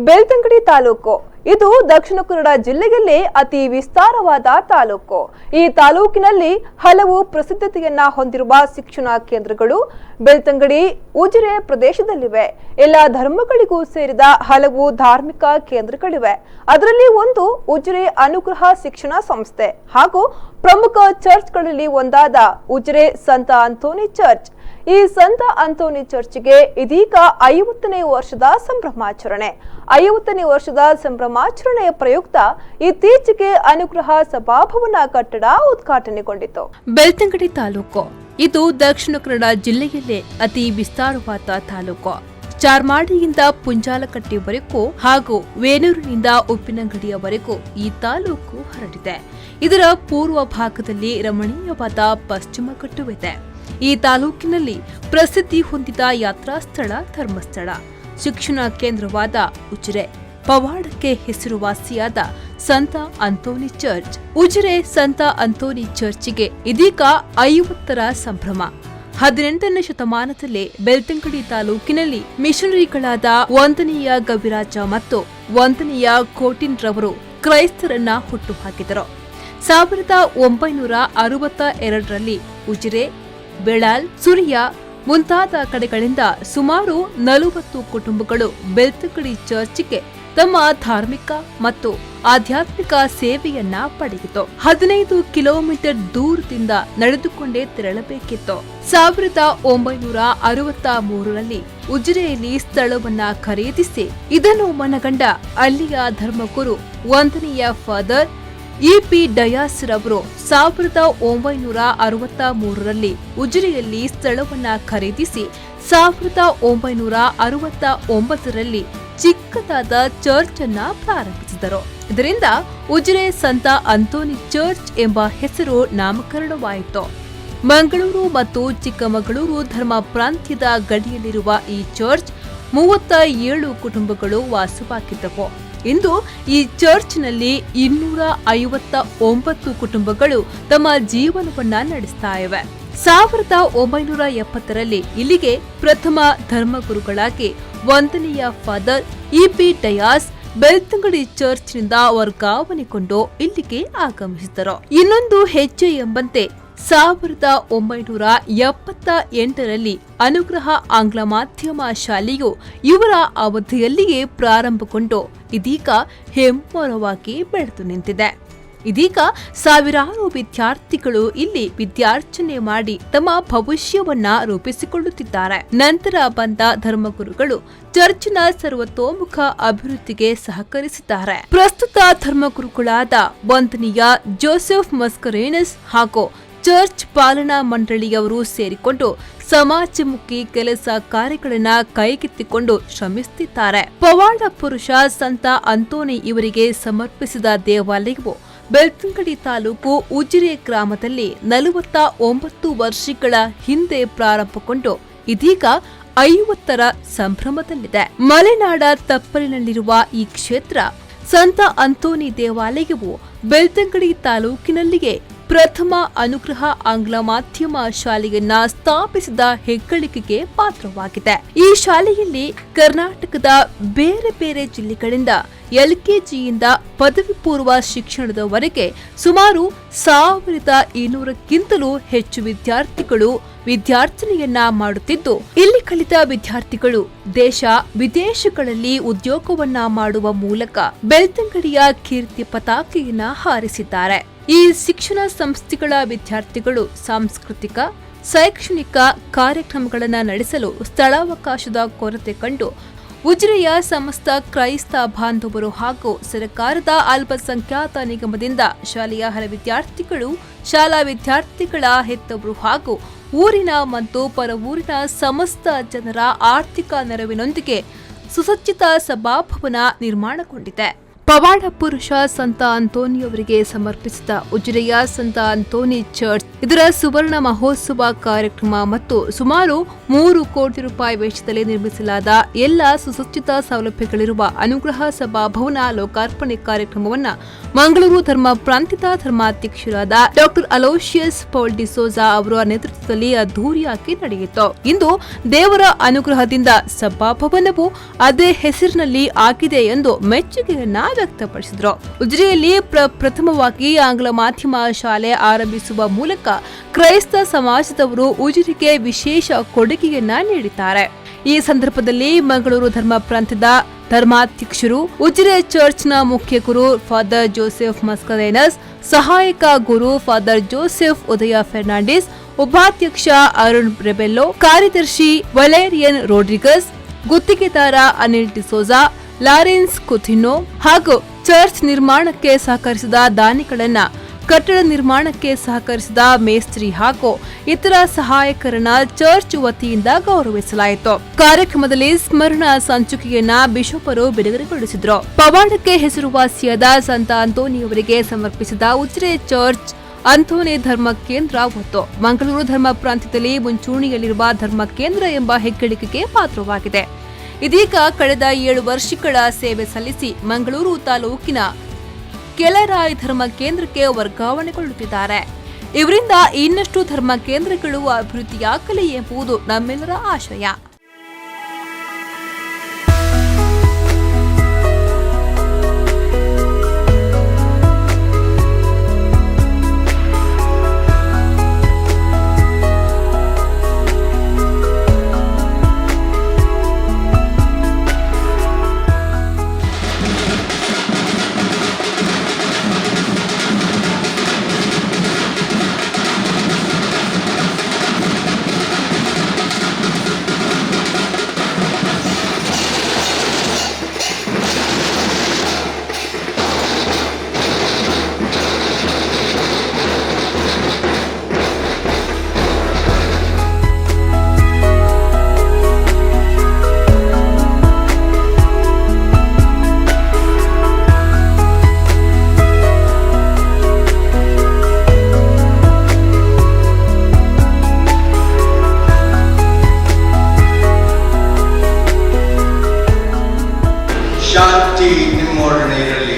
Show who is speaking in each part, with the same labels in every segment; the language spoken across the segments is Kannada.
Speaker 1: ಬೆಳ್ತಂಗಡಿ ತಾಲೂಕು ಇದು ದಕ್ಷಿಣ ಕನ್ನಡ ಜಿಲ್ಲೆಯಲ್ಲಿ ಅತಿ ವಿಸ್ತಾರವಾದ ತಾಲೂಕು. ಈ ತಾಲೂಕಿನಲ್ಲಿ ಹಲವು ಪ್ರಸಿದ್ಧತೆಯನ್ನ ಹೊಂದಿರುವ ಶಿಕ್ಷಣ ಕೇಂದ್ರಗಳು ಬೆಳ್ತಂಗಡಿ ಉಜಿರೆ ಪ್ರದೇಶದಲ್ಲಿವೆ. ಎಲ್ಲ ಧರ್ಮಗಳಿಗೂ ಸೇರಿದ ಹಲವು ಧಾರ್ಮಿಕ ಕೇಂದ್ರಗಳಿವೆ. ಅದರಲ್ಲಿ ಒಂದು ಉಜಿರೆ ಅನುಗ್ರಹ ಶಿಕ್ಷಣ ಸಂಸ್ಥೆ ಹಾಗೂ ಪ್ರಮುಖ ಚರ್ಚ್ಗಳಲ್ಲಿ ಒಂದಾದ ಉಜಿರೆ ಸಂತ ಅಂತೋನಿ ಚರ್ಚ್. ಈ ಸಂತ ಅಂತೋನಿ ಚರ್ಚ್ಗೆ ಇದೀಗ 50ನೇ ವರ್ಷದ ಸಂಭ್ರಮಾಚರಣೆ. 50ನೇ ವರ್ಷದ ಸಂಭ್ರಮಾಚರಣೆಯ ಪ್ರಯುಕ್ತ ಇತ್ತೀಚೆಗೆ ಅನುಗ್ರಹ ಸಭಾಭವನ ಕಟ್ಟಡ ಉದ್ಘಾಟನೆಗೊಂಡಿತು. ಬೆಳ್ತಂಗಡಿ ತಾಲೂಕು ಇದು ದಕ್ಷಿಣ ಕನ್ನಡ ಜಿಲ್ಲೆಯಲ್ಲೇ ಅತಿ ವಿಸ್ತಾರವಾದ ತಾಲೂಕು. ಚಾರ್ಮಾಡಿಯಿಂದ ಪುಂಜಾಲಕಟ್ಟೆವರೆಗೂ ಹಾಗೂ ವೇಣೂರಿನಿಂದ ಉಪ್ಪಿನಂಗಡಿಯವರೆಗೂ ಈ ತಾಲೂಕು ಹರಡಿದೆ. ಇದರ ಪೂರ್ವ ಭಾಗದಲ್ಲಿ ರಮಣೀಯವಾದ ಪಶ್ಚಿಮ ಘಟ್ಟವಿದೆ. ಈ ತಾಲೂಕಿನಲ್ಲಿ ಪ್ರಸಿದ್ಧಿ ಹೊಂದಿದ ಯಾತ್ರಾ ಸ್ಥಳ ಧರ್ಮಸ್ಥಳ, ಶಿಕ್ಷಣ ಕೇಂದ್ರವಾದ ಉಜಿರೆ, ಪವಾಡಕ್ಕೆ ಹೆಸರುವಾಸಿಯಾದ ಸಂತ ಅಂತೋನಿ ಚರ್ಚ್. ಉಜಿರೆ ಸಂತ ಅಂತೋನಿ ಚರ್ಚ್ಗೆ ಇದೀಗ 50ರ ಸಂಭ್ರಮ. 18ನೇ ಶತಮಾನದಲ್ಲೇ ಬೆಳ್ತಂಗಡಿ ತಾಲೂಕಿನಲ್ಲಿ ಮಿಷನರಿಗಳಾದ ವಂದನೀಯ ಗವಿರಾಜ ಮತ್ತು ವಂದನೀಯ ಕೋಟಿನ್ ರವರು ಕ್ರೈಸ್ತರನ್ನ ಹುಟ್ಟುಹಾಕಿದರು. 1962ರಲ್ಲಿ ಉಜಿರೆ, ಬೆಳಾಲ್, ಸುರಿಯ ಮುಂತಾದ ಕಡೆಗಳಿಂದ ಸುಮಾರು 40 ಕುಟುಂಬಗಳು ಬೆಳ್ತಂಗಡಿ ಚರ್ಚ್ಗೆ ತಮ್ಮ ಧಾರ್ಮಿಕ ಮತ್ತು ಆಧ್ಯಾತ್ಮಿಕ ಸೇವೆಯನ್ನ ಪಡೆಯಿತು. 15 ಕಿಲೋಮೀಟರ್ ದೂರದಿಂದ ನಡೆದುಕೊಂಡೇ ತೆರಳಬೇಕಿತ್ತು. 1963ರಲ್ಲಿ ಉಜಿರೆಯಲ್ಲಿ ಸ್ಥಳವನ್ನ ಖರೀದಿಸಿ ಇದನ್ನು ಮನಗಂಡ ಅಲ್ಲಿಯ ಧರ್ಮಗುರು ವಂದನೀಯ ಫಾದರ್ ಇ.ಪಿ. ಡಯಾಸ್ ರವರು 1963ರಲ್ಲಿ ಉಜಿರೆಯಲ್ಲಿ ಸ್ಥಳವನ್ನ ಖರೀದಿಸಿ 1969ರಲ್ಲಿ ಚಿಕ್ಕದಾದ ಚರ್ಚ್ ಅನ್ನ ಪ್ರಾರಂಭಿಸಿದರು. ಇದರಿಂದ ಉಜಿರೆ ಸಂತ ಅಂತೋನಿ ಚರ್ಚ್ ಎಂಬ ಹೆಸರು ನಾಮಕರಣವಾಯಿತು. ಮಂಗಳೂರು ಮತ್ತು ಚಿಕ್ಕಮಗಳೂರು ಧರ್ಮ ಪ್ರಾಂತ್ಯದ ಗಡಿಯಲ್ಲಿರುವ ಈ ಚರ್ಚ್ 37 ಕುಟುಂಬಗಳು ವಾಸವಾಗಿದ್ದವು. ಇಂದು ಈ ಚರ್ಚ್ನಲ್ಲಿ 259 ಕುಟುಂಬಗಳು ತಮ್ಮ ಜೀವನವನ್ನ ನಡೆಸ್ತಾ ಇವೆ. 1970ರಲ್ಲಿ ಇಲ್ಲಿಗೆ ಪ್ರಥಮ ಧರ್ಮಗುರುಗಳಾಗಿ ವಂದನೀಯ ಫಾದರ್ ಇ.ಪಿ. ಡಯಾಸ್ ಬೆಳ್ತಂಗಡಿ ಚರ್ಚ್ನಿಂದ ವರ್ಗಾವಣೆಗೊಂಡು ಇಲ್ಲಿಗೆ ಆಗಮಿಸಿದರು. ಇನ್ನೊಂದು ಹೆಜ್ಜೆ ಎಂಬಂತೆ 1978ರಲ್ಲಿ ಅನುಗ್ರಹ ಆಂಗ್ಲ ಮಾಧ್ಯಮ ಶಾಲೆಯು ಇವರ ಅವಧಿಯಲ್ಲಿಯೇ ಪ್ರಾರಂಭಗೊಂಡು ಇದೀಗ ಹೆಮ್ಮರವಾಗಿ ಬೆಳೆದು ನಿಂತಿದೆ. ಇದೀಗ ಸಾವಿರಾರು ವಿದ್ಯಾರ್ಥಿಗಳು ಇಲ್ಲಿ ವಿದ್ಯಾರ್ಚನೆ ಮಾಡಿ ತಮ್ಮ ಭವಿಷ್ಯವನ್ನ ರೂಪಿಸಿಕೊಳ್ಳುತ್ತಿದ್ದಾರೆ. ನಂತರ ಬಂದ ಧರ್ಮಗುರುಗಳು ಚರ್ಚಿನ ಸರ್ವತೋಮುಖ ಅಭಿವೃದ್ಧಿಗೆ ಸಹಕರಿಸಿದ್ದಾರೆ. ಪ್ರಸ್ತುತ ಧರ್ಮಗುರುಗಳಾದ ವಂದನೀಯ ಜೋಸೆಫ್ ಮಸ್ಕರೇನಸ್ ಹಾಗೂ ಚರ್ಚ್ ಪಾಲನಾ ಮಂಡಳಿಯವರು ಸೇರಿಕೊಂಡು ಸಮಾಜಮುಖಿ ಕೆಲಸ ಕಾರ್ಯಗಳನ್ನ ಕೈಗೆತ್ತಿಕೊಂಡು ಶ್ರಮಿಸುತ್ತಿದ್ದಾರೆ. ಪವಾಡ ಪುರುಷ ಸಂತ ಅಂತೋನಿ ಇವರಿಗೆ ಸಮರ್ಪಿಸಿದ ದೇವಾಲಯವು ಬೆಳ್ತಂಗಡಿ ತಾಲೂಕು ಉಜಿರೆ ಗ್ರಾಮದಲ್ಲಿ 49 ವರ್ಷಗಳ ಹಿಂದೆ ಪ್ರಾರಂಭಗೊಂಡು ಇದೀಗ 50ರ ಸಂಭ್ರಮದಲ್ಲಿದೆ. ಮಲೆನಾಡ ತಪ್ಪಲಿನಲ್ಲಿರುವ ಈ ಕ್ಷೇತ್ರ ಸಂತ ಅಂತೋನಿ ದೇವಾಲಯವು ಬೆಳ್ತಂಗಡಿ ತಾಲೂಕಿನಲ್ಲಿಯೇ ಪ್ರಥಮ ಅನುಗ್ರಹ ಆಂಗ್ಲ ಮಾಧ್ಯಮ ಶಾಲೆಯನ್ನ ಸ್ಥಾಪಿಸಿದ ಹೆಗ್ಗಳಿಕೆಗೆ ಪಾತ್ರವಾಗಿದೆ. ಈ ಶಾಲೆಯಲ್ಲಿ ಕರ್ನಾಟಕದ ಬೇರೆ ಬೇರೆ ಜಿಲ್ಲೆಗಳಿಂದ LKGಯಿಂದ ಪದವಿ ಪೂರ್ವ ಶಿಕ್ಷಣದವರೆಗೆ ಸುಮಾರು 1200ಕ್ಕಿಂತಲೂ ಹೆಚ್ಚು ವಿದ್ಯಾರ್ಥಿಗಳು ವಿದ್ಯಾರ್ಥಿನಿಯನ್ನ ಮಾಡುತ್ತಿದ್ದು, ಇಲ್ಲಿ ಕಲಿತ ವಿದ್ಯಾರ್ಥಿಗಳು ದೇಶ ವಿದೇಶಗಳಲ್ಲಿ ಉದ್ಯೋಗವನ್ನ ಮಾಡುವ ಮೂಲಕ ಬೆಳ್ತಂಗಡಿಯ ಕೀರ್ತಿ ಪತಾಕೆಯನ್ನ ಹಾರಿಸಿದ್ದಾರೆ. ಈ ಶಿಕ್ಷಣ ಸಂಸ್ಥೆಗಳ ವಿದ್ಯಾರ್ಥಿಗಳು ಸಾಂಸ್ಕೃತಿಕ, ಶೈಕ್ಷಣಿಕ ಕಾರ್ಯಕ್ರಮಗಳನ್ನು ನಡೆಸಲು ಸ್ಥಳಾವಕಾಶದ ಕೊರತೆ ಕಂಡು ಉಜಿರೆಯ ಸಮಸ್ತ ಕ್ರೈಸ್ತ ಬಾಂಧವರು ಹಾಗೂ ಸರ್ಕಾರದ ಅಲ್ಪಸಂಖ್ಯಾತ ನಿಗಮದಿಂದ ಶಾಲೆಯ ಹಲ ವಿದ್ಯಾರ್ಥಿಗಳು, ಶಾಲಾ ವಿದ್ಯಾರ್ಥಿಗಳ ಹೆತ್ತವರು ಹಾಗೂ ಊರಿನ ಮತ್ತು ಪರ ಊರಿನ ಸಮಸ್ತ ಜನರ ಆರ್ಥಿಕ ನೆರವಿನೊಂದಿಗೆ ಸುಸಜ್ಜಿತ ಸಭಾಭವನ ನಿರ್ಮಾಣಗೊಂಡಿದೆ. ಪವಾಡ ಪುರುಷ ಸಂತ ಅಂತೋನಿಯವರಿಗೆ ಸಮರ್ಪಿಸಿದ ಉಜಿರೆಯ ಸಂತ ಅಂತೋನಿ ಚರ್ಚ್ ಇದರ ಸುವರ್ಣ ಮಹೋತ್ಸವ ಕಾರ್ಯಕ್ರಮ ಮತ್ತು ಸುಮಾರು 3 ಕೋಟಿ ರೂಪಾಯಿ ವೆಚ್ಚದಲ್ಲಿ ನಿರ್ಮಿಸಲಾದ ಎಲ್ಲ ಸುಸಜ್ಜಿತ ಸೌಲಭ್ಯಗಳಿರುವ ಅನುಗ್ರಹ ಸಭಾಭವನ ಲೋಕಾರ್ಪಣೆ ಕಾರ್ಯಕ್ರಮವನ್ನು ಮಂಗಳೂರು ಧರ್ಮ ಪ್ರಾಂತ್ಯದ ಧರ್ಮಾಧ್ಯಕ್ಷರಾದ ಡಾಕ್ಟರ್ ಅಲೋಷಿಯಸ್ ಪೌಲ್ ಡಿಸೋಜಾ ಅವರ ನೇತೃತ್ವದಲ್ಲಿ ಅದ್ದೂರಿಯಾಗಿ ನಡೆಯಿತು. ಇಂದು ದೇವರ ಅನುಗ್ರಹದಿಂದ ಸಭಾಭವನವು ಅದೇ ಹೆಸರಿನಲ್ಲಿ ಆಗಿದೆ ಎಂದು ಮೆಚ್ಚುಗೆಯನ್ನ ವ್ಯಕ್ತಪಡಿಸಿದರು. ಉಜಿರೆಯಲ್ಲಿ ಪ್ರಥಮವಾಗಿ ಆಂಗ್ಲ ಮಾಧ್ಯಮ ಶಾಲೆ ಆರಂಭಿಸುವ ಮೂಲಕ ಕ್ರೈಸ್ತ ಸಮಾಜದವರು ಉಜಿರೆಗೆ ವಿಶೇಷ ಕೊಡುಗೆಯನ್ನ ನೀಡಿದ್ದಾರೆ. ಈ ಸಂದರ್ಭದಲ್ಲಿ ಮಂಗಳೂರು ಧರ್ಮ ಪ್ರಾಂತ್ಯದ ಧರ್ಮಾಧ್ಯಕ್ಷರು, ಉಜಿರೆ ಚರ್ಚ್ನ ಮುಖ್ಯ ಗುರು ಫಾದರ್ ಜೋಸೆಫ್ ಮಸ್ಕರೇನಸ್, ಸಹಾಯಕ ಗುರು ಫಾದರ್ ಜೋಸೆಫ್ ಉದಯ ಫೆರ್ನಾಂಡಿಸ್, ಉಪಾಧ್ಯಕ್ಷ ಅರುಣ್ ರೆಬೆಲ್ಲೋ, ಕಾರ್ಯದರ್ಶಿ ವಲೇರಿಯನ್ ರೋಡ್ರಿಗಸ್, ಗುತ್ತಿಗೆದಾರ ಅನಿಲ್ ಡಿಸೋಜಾ, ಲಾರೆನ್ಸ್ ಕುಥಿನೋ ಹಾಗೂ ಚರ್ಚ್ ನಿರ್ಮಾಣಕ್ಕೆ ಸಹಕರಿಸಿದ ದಾನಿಗಳನ್ನ, ಕಟ್ಟಡ ನಿರ್ಮಾಣಕ್ಕೆ ಸಹಕರಿಸಿದ ಮೇಸ್ತ್ರಿ ಹಾಗೂ ಇತರ ಸಹಾಯಕರನ್ನ ಚರ್ಚ್ ವತಿಯಿಂದ ಗೌರವಿಸಲಾಯಿತು. ಕಾರ್ಯಕ್ರಮದಲ್ಲಿ ಸ್ಮರಣ ಸಂಚಿಕೆಯನ್ನ ಬಿಷಪರು ಬಿಡುಗಡೆಗೊಳಿಸಿದರು. ಪವಾಡಕ್ಕೆ ಹೆಸರುವಾಸಿಯಾದ ಸಂತ ಅಂತೋನಿಯವರಿಗೆ ಸಮರ್ಪಿಸಿದ ಉಜಿರೆ ಚರ್ಚ್ ಅಂತೋನಿ ಧರ್ಮ ಕೇಂದ್ರ ಒತ್ತು ಮಂಗಳೂರು ಧರ್ಮ ಪ್ರಾಂತ್ಯದಲ್ಲಿ ಮುಂಚೂಣಿಯಲ್ಲಿರುವ ಧರ್ಮ ಕೇಂದ್ರ ಎಂಬ ಹೆಗ್ಗಳಿಕೆಗೆ ಪಾತ್ರವಾಗಿದೆ. ಇದೀಗ ಕಳೆದ 7 ವರ್ಷಗಳ ಸೇವೆ ಸಲ್ಲಿಸಿ ಮಂಗಳೂರು ತಾಲೂಕಿನ ಕೆಳರಾಯಿ ಧರ್ಮ ಕೇಂದ್ರಕ್ಕೆ ವರ್ಗಾವಣೆಗೊಳ್ಳುತ್ತಿದ್ದಾರೆ. ಇವರಿಂದ ಇನ್ನಷ್ಟು ಧರ್ಮ ಕೇಂದ್ರಗಳು ಅಭಿವೃದ್ಧಿಯಾಗಲಿ ಎಂಬುದು ನಮ್ಮೆಲ್ಲರ ಆಶಯ.
Speaker 2: ಶಾಂತಿ ನಿಮ್ಮೊಡನೆ ಇರಲಿ.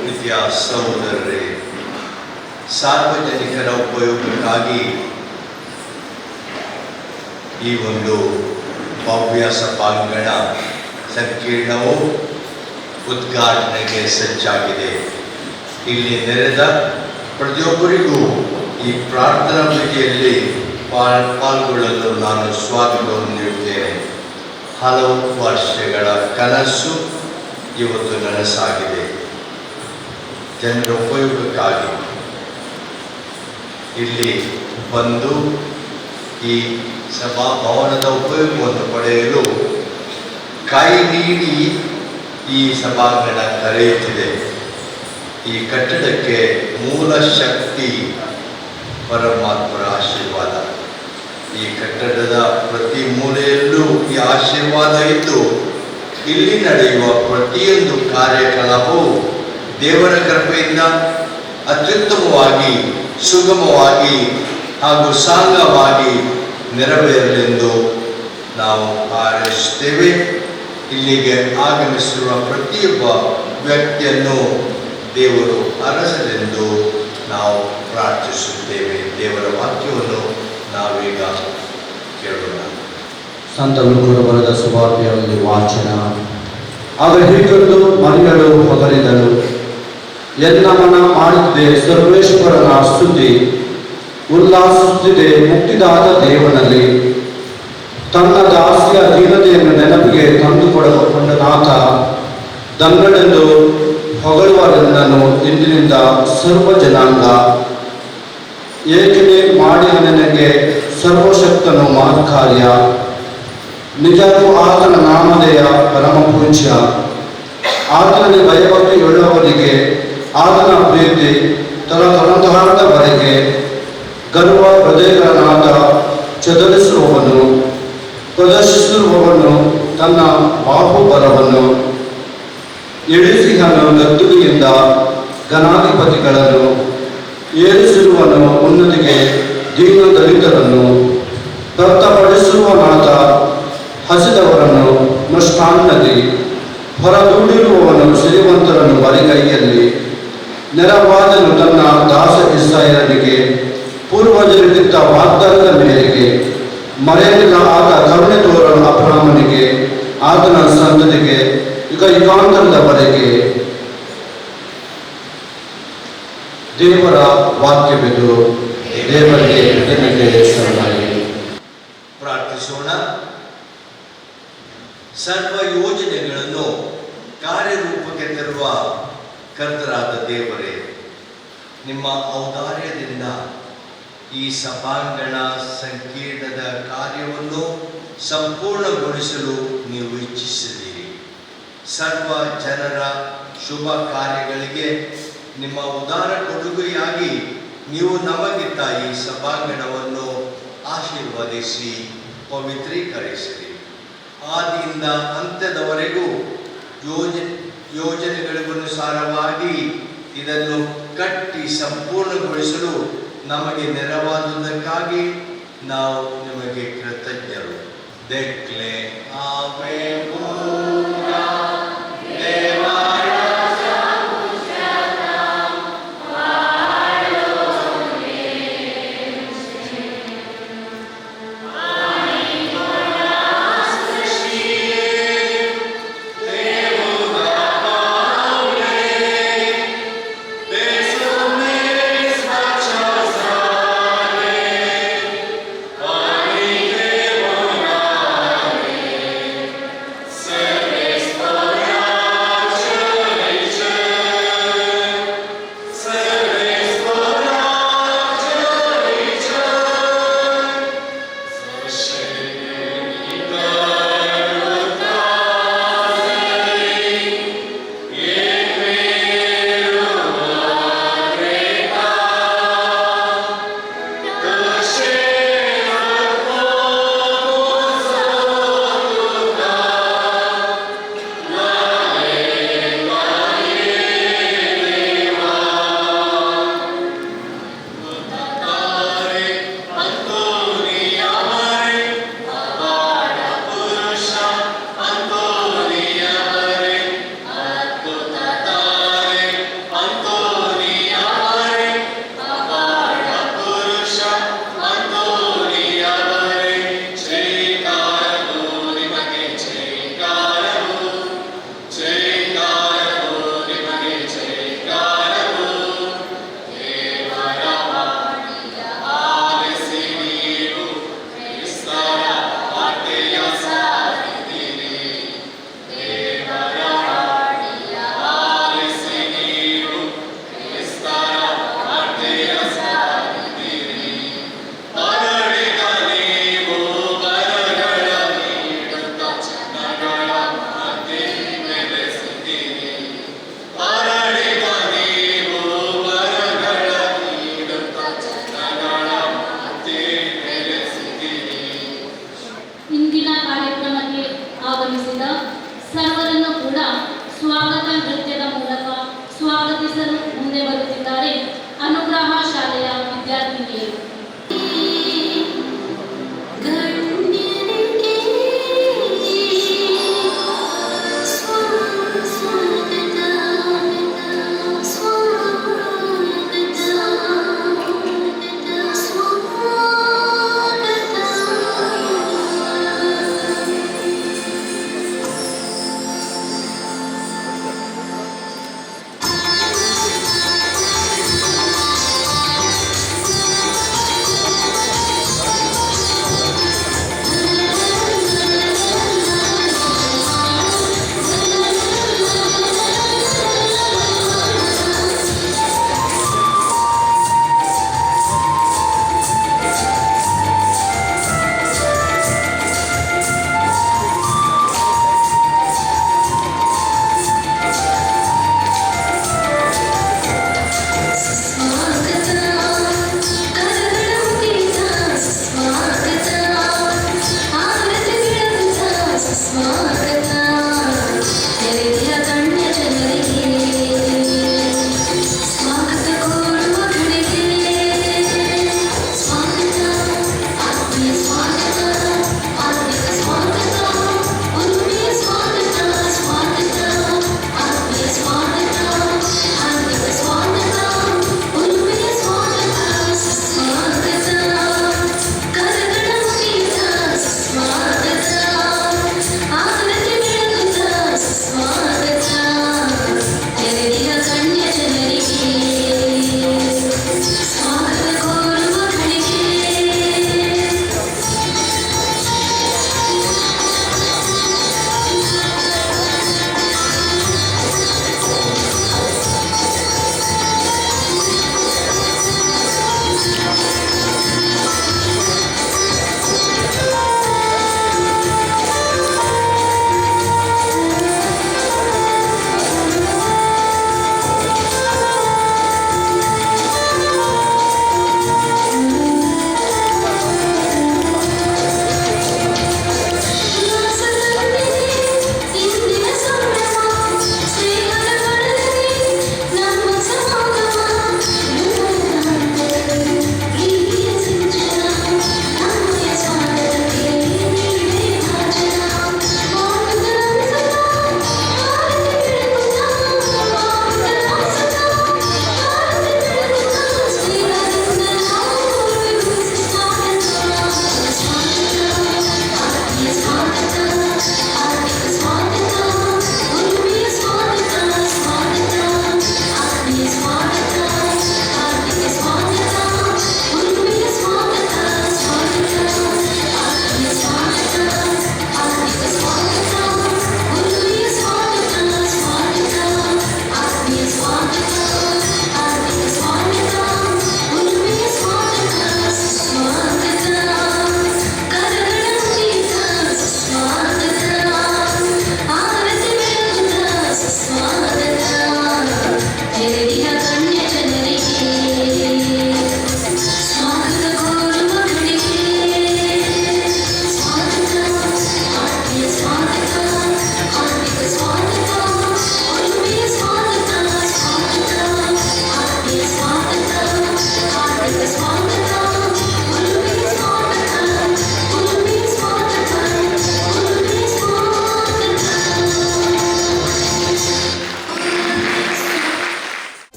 Speaker 2: ಪ್ರೀತಿಯ ಸಹೋದರರೇ, ಸಾರ್ವಜನಿಕರ ಉಪಯೋಗಕ್ಕಾಗಿ ಈ ಒಂದು ಭವ್ಯ ಸಭಾಂಗಣ ಸಂಕೀರ್ಣವು ಉದ್ಘಾಟನೆಗೆ ಸಜ್ಜಾಗಿದೆ. ಇಲ್ಲಿ ನೆರೆದ ಪ್ರತಿಯೊಬ್ಬರಿಗೂ ಈ ಪ್ರಾರ್ಥನಾ ವಿಧಿಯಲ್ಲಿ ಪಾಲ್ಗೊಳ್ಳಲು ನಾನು ಸ್ವಾಗತವನ್ನು ನೀಡುತ್ತೇನೆ. ಹಲವು ವರ್ಷಗಳ ಕನಸು ಇವತ್ತು ನನಸಾಗಿದೆ. ಜನರ ಉಪಯೋಗಕ್ಕಾಗಿ ಇಲ್ಲಿ ಬಂದು ಈ ಸಭಾಭವನದ ಉಪಯೋಗವನ್ನು ಪಡೆಯಲು ಕೈ ನೀಡಿ ಈ ಸಭಾಂಗಣ ಕರೆಯುತ್ತಿದೆ. ಈ ಕಟ್ಟಡಕ್ಕೆ ಮೂಲ ಶಕ್ತಿ ಪರಮಾತ್ಮರ ಆಶೀರ್ವಾದ. ಈ ಕಟ್ಟಡದ ಪ್ರತಿ ಮೂಲೆಯಲ್ಲೂ ಈ ಆಶೀರ್ವಾದ ಇದ್ದು ಇಲ್ಲಿ ನಡೆಯುವ ಪ್ರತಿಯೊಂದು ಕಾರ್ಯಕಲಾಪವು ದೇವರ ಕೃಪೆಯಿಂದ ಅತ್ಯುತ್ತಮವಾಗಿ, ಸುಗಮವಾಗಿ ಹಾಗೂ ಸಾಂಗವಾಗಿ ನೆರವೇರಲೆಂದು ನಾವು ಹಾರೈಸುತ್ತೇವೆ. ಇಲ್ಲಿಗೆ ಆಗಮಿಸಿರುವ ಪ್ರತಿಯೊಬ್ಬ ವ್ಯಕ್ತಿಯನ್ನು ದೇವರು ಅರಸಲೆಂದು ನಾವು ಪ್ರಾರ್ಥಿಸುತ್ತೇವೆ. ದೇವರ ವಾಕ್ಯವನ್ನು ನಾವೀಗ ಕೇಳೋಣ.
Speaker 3: ಸಂತ ಲೂಕನು ಬರೆದ ಸುವಾರ್ತೆಯ ಒಂದು ವಾಚನ. ಆಗ ಹೀಗೊಂದು ಮರಿಗಳು ಹೊಗಳಿದಳು, ಎನ್ನಮನ ಮಾಡಿದೆ ಸರ್ವೇಶ್ವರನ ಸ್ತುತಿ, ಉಲ್ಲಾಸಿಸುತ್ತಿದೆ ಮುಕ್ತಿದಾದ ದೇವನಲ್ಲಿ. ತನ್ನ ದಾಸಿಯ ದೀನತೆಯನ್ನು ನೆನಪಿಗೆ ತಂದುಕೊಡಕೊಂಡ ನಾಥ ದಂಗಡೆಂದು ಹೊಗಳುವರೆಂದನು ಇಂದಿನಿಂದ ಸರ್ವ ಜನಾಂಗ. ಏಕನೇ ಮಾಡಿ ನನಗೆ ಸರ್ವಶಕ್ತನು ಮಹತ್ಕಾರ್ಯ, ನಿಜಕ್ಕೂ ಆತನ ನಾಮಧೇಯ ಪರಮ ಪೂಜ್ಯ. ಆತನಲ್ಲಿ ಭಯಭಕ್ತಿಯುಳ್ಳವರಿಗೆ ಆತನ ಪ್ರೀತಿ ತಲತಲಾಂತರದವರೆಗೆ. ಗರ್ವ ಹೃದಯಗಳಾದ ಚದುರಿಸುವವನು ಪ್ರದರ್ಶಿಸಿರುವವನು ತನ್ನ ಬಾಹುಬಲವನ್ನು ಇಳಿಸಿಹನು ಗದ್ದುಗೆಯಿಂದ ಘನಾಧಿಪತಿಗಳನ್ನು, ಏರಿಸಿರುವನು ಉನ್ನತಿಗೆ ದೀನ ದಲಿತರನ್ನು, ವ್ಯಕ್ತಪಡಿಸುವನಾದ ಹಸಿದವರನ್ನು ಮೃಷ್ಟಾನ್ನದಿ, ಹೊರದೂಡಿರುವವನು ಶ್ರೀಮಂತರನ್ನು ಬರಿಗೈಯಲ್ಲಿ, ನೆರವಾದನು ತನ್ನ ದಾಸ ಇಸ್ರಾಯೇಲನಿಗೆ ಪೂರ್ವಜರಿಗಿದ್ದ ವಾಗ್ದಾನದ ಮೇರೆಗೆ, ಮರೆಯಲಿಲ್ಲ ಆತ ಕರುಣೆ ತೋರಲು ಅಬ್ರಹಾಮನಿಗೆ ಆತನ ಸಂತತಿಗೆ ಯುಗ ಯುಗಾಂತರದವರೆಗೆ. ದೇವರ ವಾಕ್ಯವಿದು. ದೇವರಿಗೆ ಕೃತಜ್ಞತೆ ಸಲ್ಲಲಿ.
Speaker 2: ಪ್ರಾರ್ಥಿಸೋಣ. ಸರ್ವ ಯೋಜನೆಗಳನ್ನು ಕಾರ್ಯರೂಪಕ್ಕೆ ತರುವ ಕರ್ತರಾದ ದೇವರೇ, ನಿಮ್ಮ ಔದಾರ್ಯದಿಂದ ಈ ಸಭಾಂಗಣ ಸಂಕೀರ್ಣದ ಕಾರ್ಯವನ್ನು ಸಂಪೂರ್ಣಗೊಳಿಸಲು ನೀವು ಇಚ್ಛಿಸಿದ್ದೀರಿ. ಸರ್ವ ಜನರ ಶುಭ ಕಾರ್ಯಗಳಿಗೆ ನಿಮ್ಮ ಉದಾರ ಕೊಡುಗೆಯಾಗಿ ನೀವು ನಮಗಿದ್ದ ಈ ಸಭಾಂಗಣವನ್ನು ಆಶೀರ್ವದಿಸಿ ಪವಿತ್ರೀಕರಿಸಿರಿ. ಆದಿಯಿಂದ ಅಂತ್ಯದವರೆಗೂ ಯೋಜನೆಗಳಿಗನುಸಾರವಾಗಿ ಇದನ್ನು ಕಟ್ಟಿ ಸಂಪೂರ್ಣಗೊಳಿಸಲು ನಮಗೆ ನೆರವಾದುದಕ್ಕಾಗಿ ನಾವು ನಿಮಗೆ ಕೃತಜ್ಞರು. ದೆಕ್ಲೆ ಆವೆ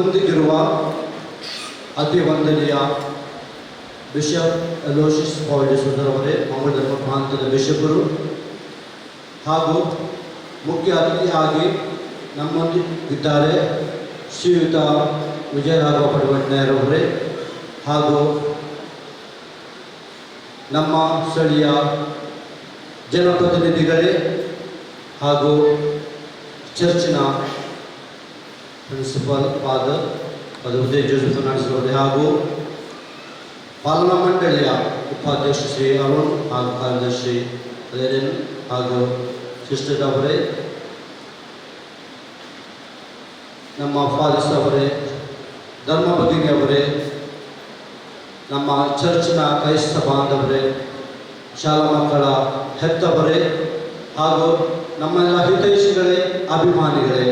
Speaker 3: ನಮ್ಮೊಂದಿಗಿರುವ ಅತಿ ವಂದನೀಯ ಬಿಷಪ್ ಅಲೋಷಿಯಸ್ ಪಾಲ್ ಡಿಸೋಜಾ ಅವರೇ, ಮಂಗಳ ಧರ್ಮ ಪ್ರಾಂತದ ಬಿಷಪರು, ಹಾಗೂ ಮುಖ್ಯ ಅತಿಥಿಯಾಗಿ ನಮ್ಮೊಂದಿಗಿದ್ದಾರೆ ಶ್ರೀಯುತ ವಿಜಯರಾಘವ ಪಡಿವಣ್ಣಯ್ಯರವರೇ, ಹಾಗೂ ನಮ್ಮ ಸ್ಥಳೀಯ ಜನಪ್ರತಿನಿಧಿಗಳೇ, ಹಾಗೂ ಚರ್ಚಿನ ಪ್ರಿನ್ಸಿಪಲ್ ಫಾದರ್ ಉದಯ ಜೋಸೆಫ್ ಫರ್ನಾಂಡಿಸ್ ಅವರೇ, ಹಾಗೂ ಪಾಲನಾ ಮಂಡಳಿಯ ಉಪಾಧ್ಯಕ್ಷ ಶ್ರೀ ಅರುಣ್, ಹಾಗೂ ಕಾರ್ಯದರ್ಶಿ ರೇರನ್, ಹಾಗೂ ಸಿಸ್ಟರ್ ಅವರೇ, ನಮ್ಮ ಫಾದರ್ಸ್ ಅವರೇ, ಧರ್ಮ ಭಗಿನಿ ಅವರೇ, ನಮ್ಮ ಚರ್ಚಿನ ಕ್ರೈಸ್ತ ಬಾಂಧವರೇ, ಶಾಲಾ ಮಕ್ಕಳ ಹೆತ್ತವರೇ, ಹಾಗೂ ನಮ್ಮೆಲ್ಲ ಹಿತೈಷಿಗಳೇ, ಅಭಿಮಾನಿಗಳೇ,